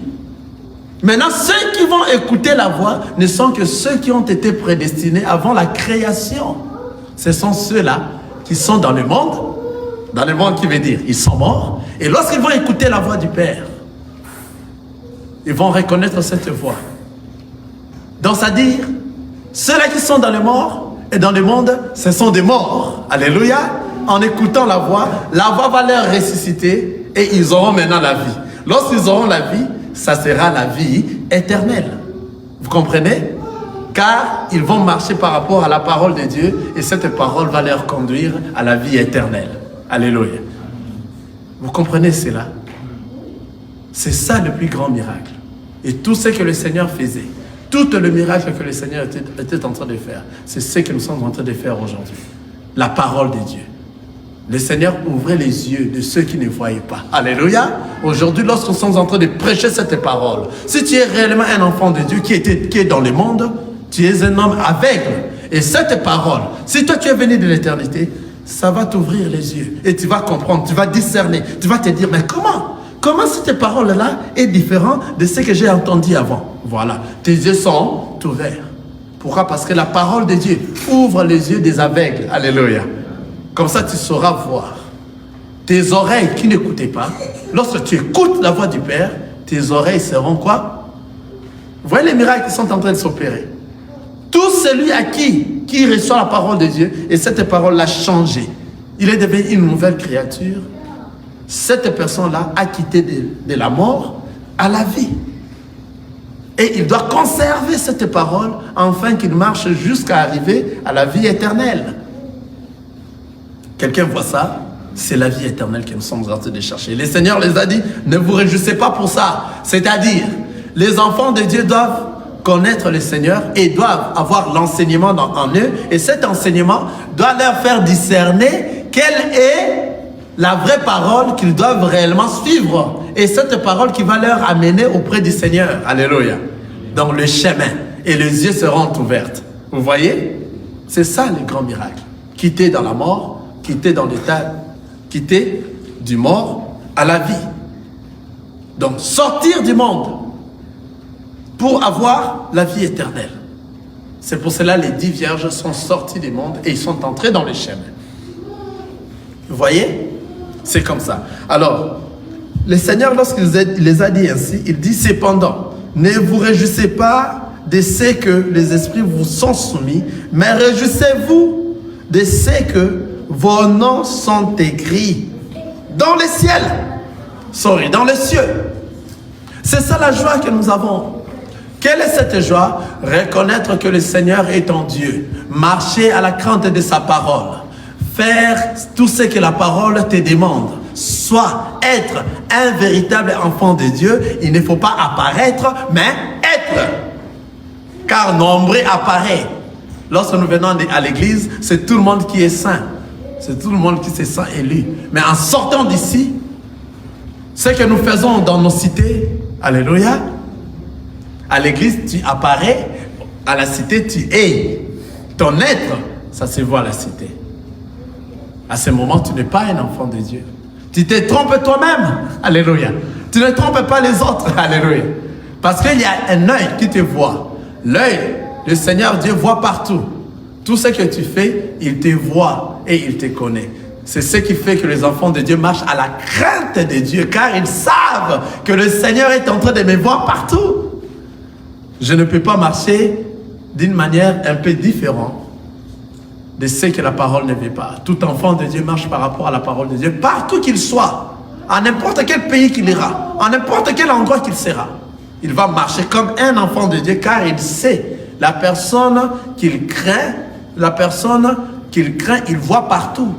Maintenant, ceux qui vont écouter la voix ne sont que ceux qui ont été prédestinés avant la création. Ce sont ceux-là qui sont dans le monde qui veut dire ils sont morts. Et lorsqu'ils vont écouter la voix du Père, ils vont reconnaître cette voix. Donc, c'est-à-dire, ceux-là qui sont dans le mort et dans le monde, ce sont des morts. Alléluia. En écoutant la voix va leur ressusciter et ils auront maintenant la vie. Lorsqu'ils auront la vie, ça sera la vie éternelle. Vous comprenez? Car ils vont marcher par rapport à la parole de Dieu et cette parole va leur conduire à la vie éternelle. Alléluia. Vous comprenez cela? C'est ça le plus grand miracle. Et tout ce que le Seigneur faisait, tout le miracle que le Seigneur était en train de faire, c'est ce que nous sommes en train de faire aujourd'hui. La parole de Dieu. Le Seigneur ouvrait les yeux de ceux qui ne voyaient pas. Alléluia. Aujourd'hui, lorsque nous sommes en train de prêcher cette parole, si tu es réellement un enfant de Dieu qui est dans le monde, tu es un homme aveugle. Et cette parole, si toi tu es venu de l'éternité, ça va t'ouvrir les yeux. Et tu vas comprendre, tu vas discerner. Tu vas te dire, mais comment cette parole-là est différente de ce que j'ai entendu avant? Voilà. Tes yeux sont ouverts. Pourquoi? Parce que la parole de Dieu ouvre les yeux des aveugles. Alléluia. Comme ça, tu sauras voir. Tes oreilles qui n'écoutaient pas, lorsque tu écoutes la voix du Père, tes oreilles seront quoi? Vous voyez les miracles qui sont en train de s'opérer. Tout celui à qui reçoit la parole de Dieu, et cette parole l'a changé. Il est devenu une nouvelle créature. Cette personne-là a quitté de la mort à la vie. Et il doit conserver cette parole afin qu'il marche jusqu'à arriver à la vie éternelle. Quelqu'un voit ça? C'est la vie éternelle que nous sommes en train de chercher. Le Seigneur les a dit, ne vous réjouissez pas pour ça. C'est-à-dire, les enfants de Dieu doivent connaître le Seigneur et doivent avoir l'enseignement en eux. Et cet enseignement doit leur faire discerner quelle est la vraie parole qu'ils doivent réellement suivre. Et cette parole qui va leur amener auprès du Seigneur. Alléluia. Dans le chemin. Et les yeux seront ouverts. Vous voyez? C'est ça le grand miracle. Quitter dans la mort, quitter dans l'état, quitter du mort à la vie. Donc sortir du monde pour avoir la vie éternelle. C'est pour cela que les 10 vierges sont sorties du monde et ils sont entrés dans les chemins. Vous voyez? C'est comme ça. Alors, le Seigneur, lorsqu'il les a dit ainsi, il dit cependant, ne vous réjouissez pas de ce que les esprits vous sont soumis, mais réjouissez-vous de ce que vos noms sont écrits dans les ciels. Dans les cieux. C'est ça la joie que nous avons. Quelle est cette joie? Reconnaître que le Seigneur est en Dieu. Marcher à la crainte de sa parole. Faire tout ce que la parole te demande. Soit être un véritable enfant de Dieu. Il ne faut pas apparaître, mais être. Car nombre apparaît. Lorsque nous venons à l'église, c'est tout le monde qui est saint. C'est tout le monde qui se sent élu. Mais en sortant d'ici, ce que nous faisons dans nos cités, alléluia, à l'église, tu apparais, à la cité, tu es. Ton être, ça se voit à la cité. À ce moment, tu n'es pas un enfant de Dieu. Tu te trompes toi-même, alléluia. Tu ne trompes pas les autres, alléluia. Parce qu'il y a un œil qui te voit. L'œil, le Seigneur Dieu voit partout. Tout ce que tu fais, il te voit et il te connaît. C'est ce qui fait que les enfants de Dieu marchent à la crainte de Dieu, car ils savent que le Seigneur est en train de me voir partout. Je ne peux pas marcher d'une manière un peu différente de ce que la parole ne veut pas. Tout enfant de Dieu marche par rapport à la parole de Dieu, partout qu'il soit, à n'importe quel pays qu'il ira, à n'importe quel endroit qu'il sera. Il va marcher comme un enfant de Dieu, car il sait la personne qu'il craint, il voit partout.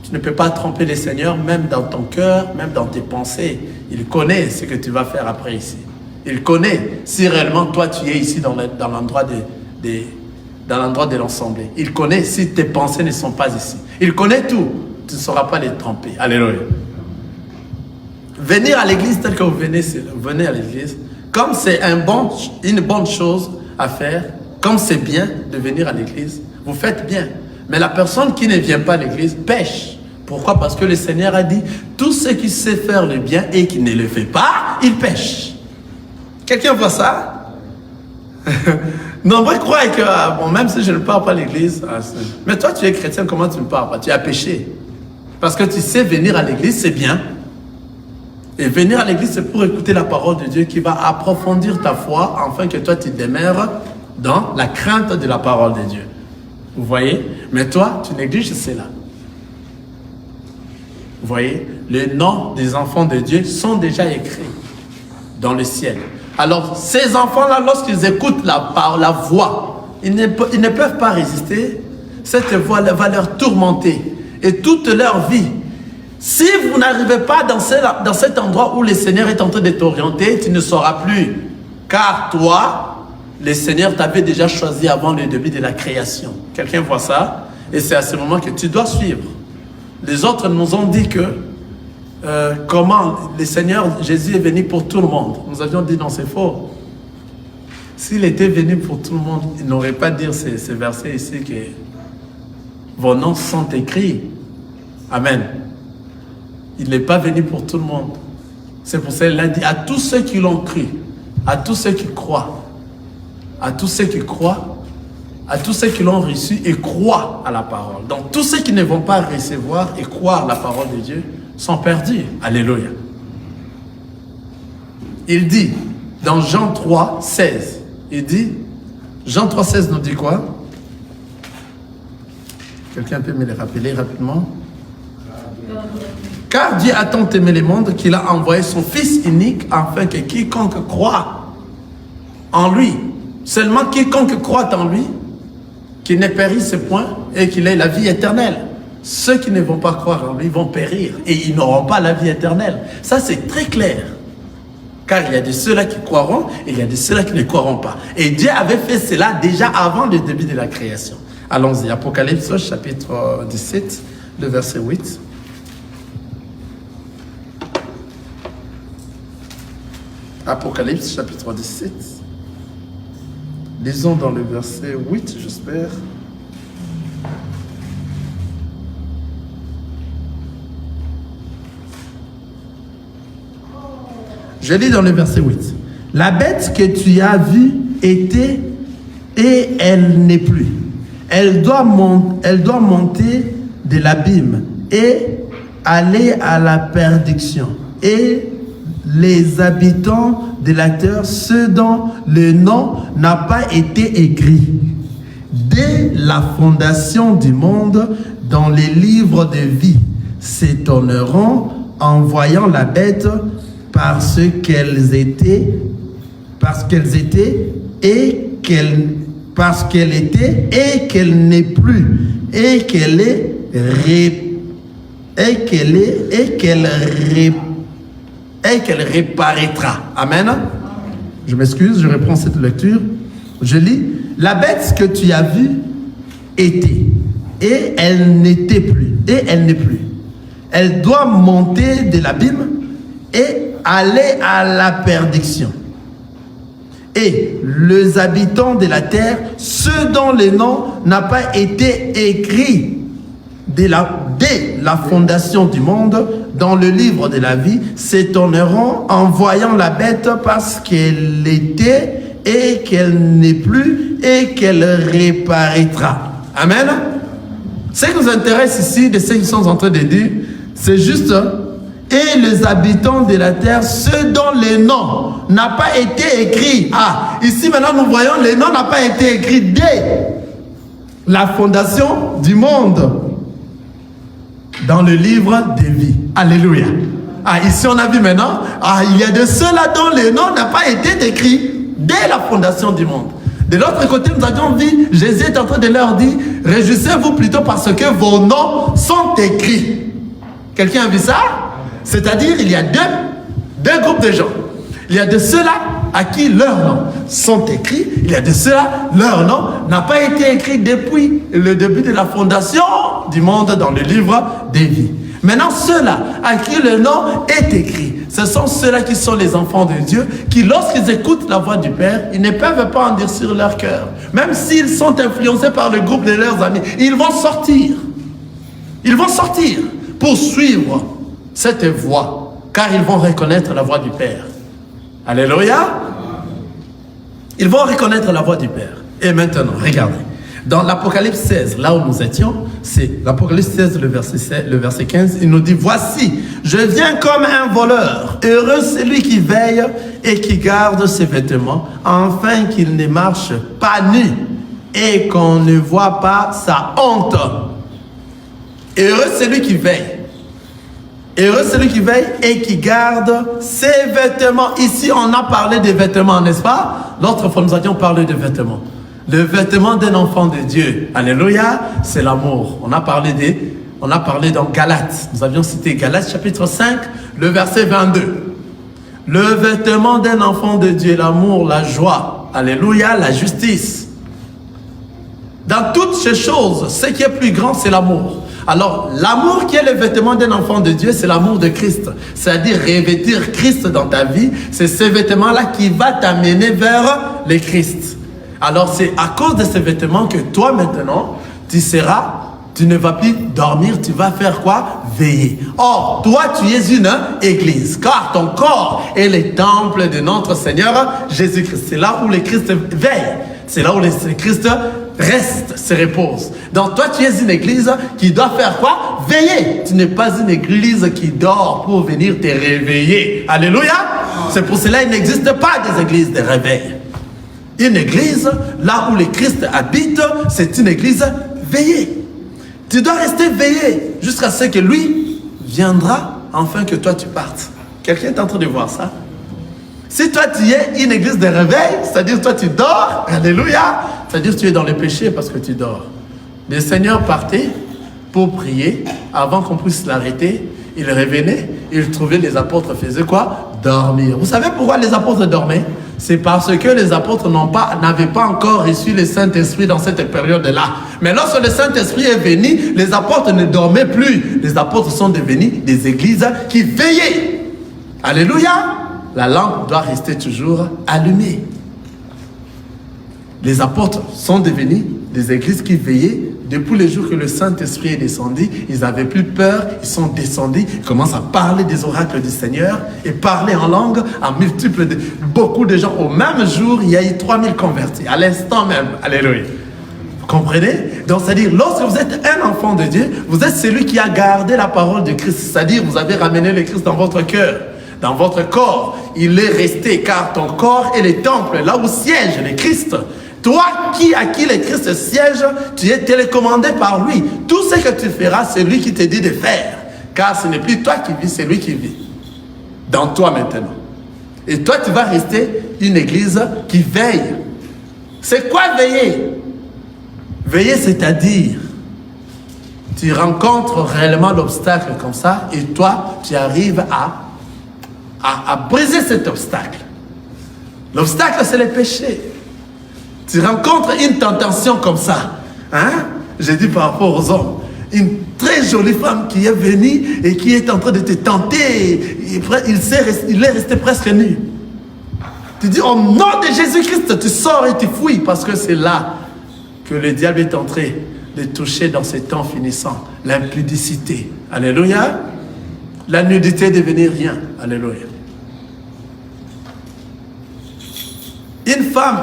Tu ne peux pas tromper le Seigneur, même dans ton cœur, même dans tes pensées. Il connaît ce que tu vas faire après ici. Il connaît si réellement toi tu es ici dans l'endroit de l'Assemblée. Il connaît si tes pensées ne sont pas ici. Il connaît tout. Tu ne sauras pas les tromper. Alléluia. Venir à l'église tel que vous venez à l'église, comme c'est une bonne chose à faire, comme c'est bien de venir à l'église, vous faites bien. Mais la personne qui ne vient pas à l'église pêche. Pourquoi? Parce que le Seigneur a dit, tout ce qui sait faire le bien et qui ne le fait pas, il pêche. Quelqu'un voit ça? Nombreux croient que, bon, même si je ne pars pas à l'église, mais toi tu es chrétien, comment tu ne pars pas? Tu as péché. Parce que tu sais venir à l'église, c'est bien. Et venir à l'église, c'est pour écouter la parole de Dieu qui va approfondir ta foi, afin que toi tu demeures dans la crainte de la parole de Dieu. Vous voyez? Mais toi, tu négliges cela. Vous voyez? Les noms des enfants de Dieu sont déjà écrits dans le ciel. Alors, ces enfants-là, lorsqu'ils écoutent la voix, ils ne peuvent pas résister. Cette voix va leur tourmenter. Et toute leur vie, si vous n'arrivez pas dans cet endroit où le Seigneur est en train de t'orienter, tu ne sauras plus. Car toi, le Seigneur t'avait déjà choisi avant le début de la création. Quelqu'un voit ça? Et c'est à ce moment que tu dois suivre. Les autres nous ont dit que comment le Seigneur Jésus est venu pour tout le monde. Nous avions dit non, c'est faux. S'il était venu pour tout le monde, il n'aurait pas dit ces versets ici que vos noms sont écrits. Amen. Il n'est pas venu pour tout le monde. C'est pour ça qu'il a dit à tous ceux qui l'ont cru, à tous ceux qui croient, à tous ceux qui croient, à tous ceux qui l'ont reçu et croient à la parole. Donc tous ceux qui ne vont pas recevoir et croire la parole de Dieu sont perdus. Alléluia. Il dit dans Jean 3, 16, il dit, Jean 3, 16 nous dit quoi? Quelqu'un peut me le rappeler rapidement? Car Dieu a tant aimé le monde qu'il a envoyé son Fils unique afin que quiconque croit en lui. Seulement quiconque croit en lui, qu'il ne périsse point et qu'il ait la vie éternelle. Ceux qui ne vont pas croire en lui vont périr et ils n'auront pas la vie éternelle. Ça, c'est très clair. Car il y a de ceux-là qui croiront et il y a de ceux-là qui ne croiront pas. Et Dieu avait fait cela déjà avant le début de la création. Allons-y, Apocalypse chapitre 17, le verset 8. Apocalypse chapitre 17. Lisons dans le verset 8, j'espère. Je lis dans le verset 8. La bête que tu as vue était et elle n'est plus. Elle doit monter de l'abîme et aller à la perdition. Et les habitants de la terre, ceux dont le nom n'a pas été écrit dès la fondation du monde dans les livres de vie, s'étonneront en voyant la bête parce qu'elle était et qu'elle n'est plus et qu'elle reparaîtra. Amen. Je m'excuse, je reprends cette lecture. Je lis. La bête que tu as vue était et elle n'était plus et elle n'est plus. Elle doit monter de l'abîme et aller à la perdition. Et les habitants de la terre, ceux dont le nom n'a pas été écrit dès la fondation du monde, dans le livre de la vie, s'étonneront en voyant la bête parce qu'elle était et qu'elle n'est plus et qu'elle reparaîtra. Amen. Ce qui nous intéresse ici, de ce qu'ils sont en train de dire, c'est juste... Et les habitants de la terre, ceux dont le nom n'a pas été écrit. Ah, ici maintenant nous voyons, le nom n'a pas été écrit dès la fondation du monde dans le livre de vie. Alléluia. Ah, ici on a vu maintenant, il y a de ceux-là dont le nom n'a pas été écrit dès la fondation du monde. De l'autre côté, nous avions vu, Jésus est en train de leur dire, réjouissez-vous plutôt parce que vos noms sont écrits. Quelqu'un a vu ça? C'est-à-dire, il y a deux groupes de gens. Il y a de ceux-là à qui leurs noms sont écrits. Il y a de ceux-là, leur nom n'a pas été écrit depuis le début de la fondation du monde dans le livre des vies. Maintenant, ceux-là à qui le nom est écrit, ce sont ceux-là qui sont les enfants de Dieu, qui lorsqu'ils écoutent la voix du Père, ils ne peuvent pas endurcir leur cœur. Même s'ils sont influencés par le groupe de leurs amis, ils vont sortir. Ils vont sortir pour suivre cette voix, car ils vont reconnaître la voix du Père. Alléluia. Ils vont reconnaître la voix du Père. Et maintenant, regardez. Dans l'Apocalypse 16, là où nous étions, c'est l'Apocalypse 16, le verset 15, il nous dit, voici, je viens comme un voleur. Heureux celui qui veille et qui garde ses vêtements, afin qu'il ne marche pas nu et qu'on ne voit pas sa honte. Heureux celui qui veille. Heureux celui qui veille et qui garde ses vêtements. Ici, on a parlé des vêtements, n'est-ce pas? L'autre fois, nous avions parlé de vêtements. Le vêtement d'un enfant de Dieu, alléluia, c'est l'amour. On a parlé dans Galates. Nous avions cité Galates chapitre 5, le verset 22. Le vêtement d'un enfant de Dieu, l'amour, la joie, alléluia, la justice. Dans toutes ces choses, ce qui est plus grand, c'est l'amour. Alors, l'amour qui est le vêtement d'un enfant de Dieu, c'est l'amour de Christ. C'est-à-dire revêtir Christ dans ta vie. C'est ce vêtement-là qui va t'amener vers le Christ. Alors, c'est à cause de ces vêtements que toi, maintenant, tu ne vas plus dormir, tu vas faire quoi? Veiller. Or, toi, tu es une église, car ton corps est le temple de notre Seigneur Jésus-Christ. C'est là où le Christ veille. C'est là où le Christ reste, se repose. Donc toi, tu es une église qui doit faire quoi? Veiller. Tu n'es pas une église qui dort pour venir te réveiller. Alléluia. C'est pour cela qu'il n'existe pas des églises de réveil. Une église, là où le Christ habite, c'est une église veillée. Tu dois rester veillé jusqu'à ce que lui viendra, enfin que toi tu partes. Quelqu'un est en train de voir ça? Si toi tu es une église de réveil, c'est-à-dire toi tu dors, alléluia, c'est-à-dire tu es dans le péché parce que tu dors. Le Seigneur partait pour prier, avant qu'on puisse l'arrêter, il revenait, il trouvait les apôtres faisaient quoi? Dormir. Vous savez pourquoi les apôtres dormaient? C'est parce que les apôtres n'avaient pas encore reçu le Saint-Esprit dans cette période-là. Mais lorsque le Saint-Esprit est venu, les apôtres ne dormaient plus. Les apôtres sont devenus des églises qui veillaient. Alléluia! La lampe doit rester toujours allumée. Les apôtres sont devenus des églises qui veillaient. Depuis le jour que le Saint-Esprit est descendu, ils n'avaient plus peur, ils sont descendus, ils commencent à parler des oracles du Seigneur et parler en langue à multiples, beaucoup de gens. Au même jour, il y a eu 3000 convertis, à l'instant même. Alléluia. Vous comprenez? Donc, c'est-à-dire, lorsque vous êtes un enfant de Dieu, vous êtes celui qui a gardé la parole de Christ. C'est-à-dire, vous avez ramené le Christ dans votre cœur, dans votre corps. Il est resté, car ton corps est le temple, là où siège le Christ. Toi à qui le Christ siège, tu es télécommandé par lui. Tout ce que tu feras, c'est lui qui te dit de faire. Car ce n'est plus toi qui vis, c'est lui qui vit. Dans toi maintenant. Et toi, tu vas rester une église qui veille. C'est quoi veiller? Veiller, c'est-à-dire, tu rencontres réellement l'obstacle comme ça, et toi, tu arrives à briser cet obstacle. L'obstacle, c'est le péché. Tu rencontres une tentation comme ça. Hein? J'ai dit par rapport aux hommes. Une très jolie femme qui est venue et qui est en train de te tenter. Il est resté presque nu. Tu dis, au nom de Jésus-Christ, tu sors et tu fuis. Parce que c'est là que le diable est entré de toucher dans ces temps finissants. L'impudicité. Alléluia. La nudité devenir rien. Alléluia. Une femme,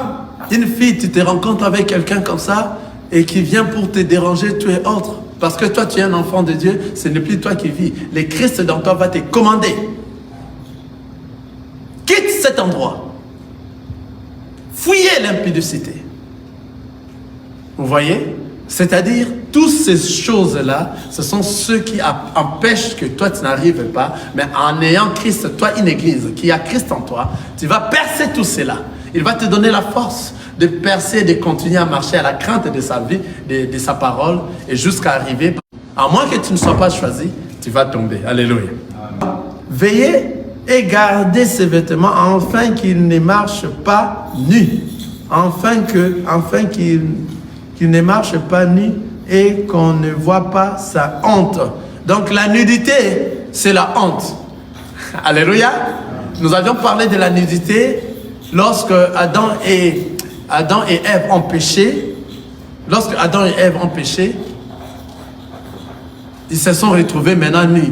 une fille, tu te rencontres avec quelqu'un comme ça et qui vient pour te déranger, tu es autre. Parce que toi, tu es un enfant de Dieu, ce n'est plus toi qui vis. Le Christ dans toi va te commander. Quitte cet endroit. Fuyez l'impudicité. Vous voyez? C'est-à-dire, toutes ces choses-là, ce sont ceux qui empêchent que toi, tu n'arrives pas. Mais en ayant Christ, toi, une église qui a Christ en toi, tu vas percer tout cela. Il va te donner la force de percer, de continuer à marcher à la crainte de sa vie, de sa parole, et jusqu'à arriver. À moins que tu ne sois pas choisi, tu vas tomber. Alléluia. Amen. Veillez et gardez ses vêtements afin qu'il ne marche pas nu. Afin qu'il ne marche pas nu et qu'on ne voit pas sa honte. Donc la nudité, c'est la honte. Alléluia. Nous avions parlé de la nudité lorsque Adam et Ève ont péché. Lorsque Adam et Ève ont péché, ils se sont retrouvés maintenant nus.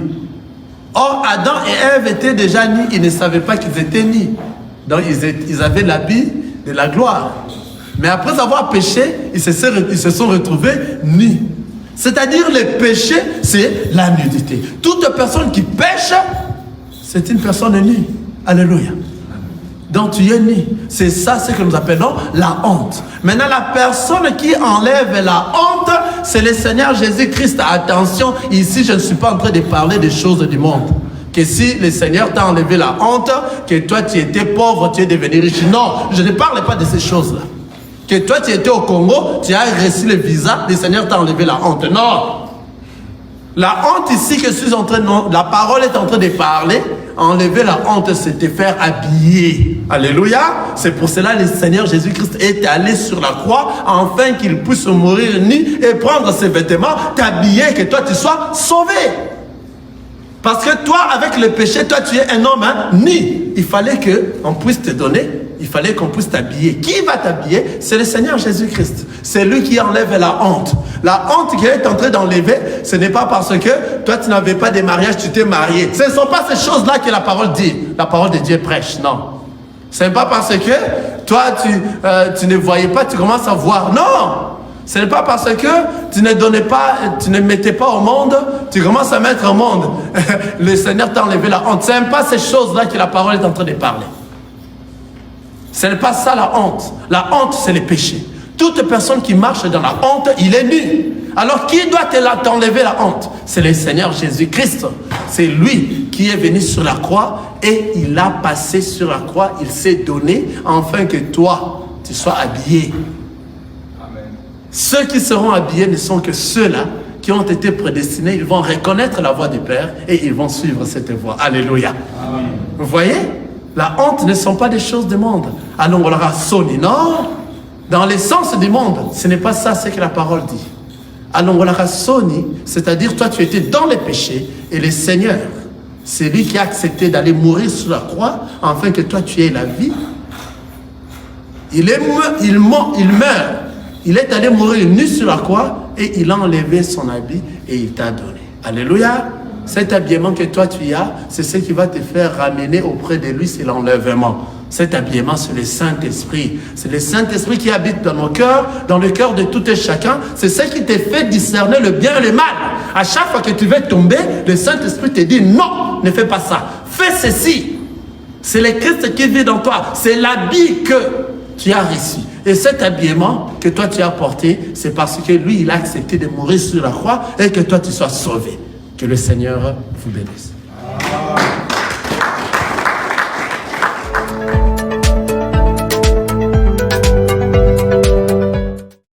Or, Adam et Ève étaient déjà nus, ils ne savaient pas qu'ils étaient nus. Donc, ils avaient l'habit de la gloire. Mais après avoir péché, ils se sont retrouvés nus. C'est-à-dire, le péché, c'est la nudité. Toute personne qui pêche, c'est une personne nue. Alléluia. Donc tu es nu. C'est ça ce que nous appelons la honte. Maintenant, la personne qui enlève la honte, c'est le Seigneur Jésus-Christ. Attention, ici, je ne suis pas en train de parler des choses du monde. Que si le Seigneur t'a enlevé la honte, que toi tu étais pauvre, tu es devenu riche. Non, je ne parle pas de ces choses-là. Que toi tu étais au Congo, tu as reçu le visa, le Seigneur t'a enlevé la honte. Non. La honte ici que je suis en train de... La parole est en train de parler. Enlever la honte, c'est te faire habiller. Alléluia. C'est pour cela que le Seigneur Jésus-Christ est allé sur la croix afin qu'il puisse mourir nu et prendre ses vêtements, t'habiller, que toi tu sois sauvé. Parce que toi, avec le péché, toi tu es un homme nu. Il fallait qu'on puisse te donner, il fallait qu'on puisse t'habiller. Qui va t'habiller? C'est le Seigneur Jésus-Christ. C'est lui qui enlève la honte. La honte qu'il est en train d'enlever, ce n'est pas parce que toi tu n'avais pas de mariage, tu t'es marié. Ce ne sont pas ces choses-là que la parole dit. La parole de Dieu prêche, non. Ce n'est pas parce que toi tu ne voyais pas, tu commences à voir. Non. Ce n'est pas parce que tu ne donnais pas, tu ne mettais pas au monde, tu commences à mettre au monde. Le Seigneur t'a enlevé la honte. Ce n'est pas ces choses-là que la parole est en train de parler. Ce n'est pas ça la honte. La honte, c'est le péché. Toute personne qui marche dans la honte, il est nu. Alors qui doit t'enlever la honte? C'est le Seigneur Jésus-Christ. C'est lui qui est venu sur la croix et il a passé sur la croix. Il s'est donné afin que toi, tu sois habillé. Amen. Ceux qui seront habillés ne sont que ceux-là qui ont été prédestinés. Ils vont reconnaître la voix du Père et ils vont suivre cette voie. Alléluia. Amen. Vous voyez? La honte ne sont pas des choses du monde. Alors on leur a sonné. Non. Dans l'essence du monde, ce n'est pas ça ce que la parole dit. Alors on leur a sonné, c'est-à-dire toi tu étais dans les péchés et le Seigneur, c'est lui qui a accepté d'aller mourir sur la croix afin que toi tu aies la vie. Il meurt. Il est allé mourir nu sur la croix et il a enlevé son habit et il t'a donné. Alléluia. Cet habillement que toi tu as, c'est ce qui va te faire ramener auprès de lui, c'est l'enlèvement. Cet habillement, c'est le Saint-Esprit. C'est le Saint-Esprit qui habite dans nos cœurs, dans le cœur de tout et chacun. C'est ce qui te fait discerner le bien et le mal. À chaque fois que tu veux tomber, le Saint-Esprit te dit non, ne fais pas ça. Fais ceci. C'est le Christ qui vit dans toi. C'est l'habit que tu as reçu. Et cet habillement que toi tu as porté, c'est parce que lui, il a accepté de mourir sur la croix et que toi tu sois sauvé. Que le Seigneur vous bénisse.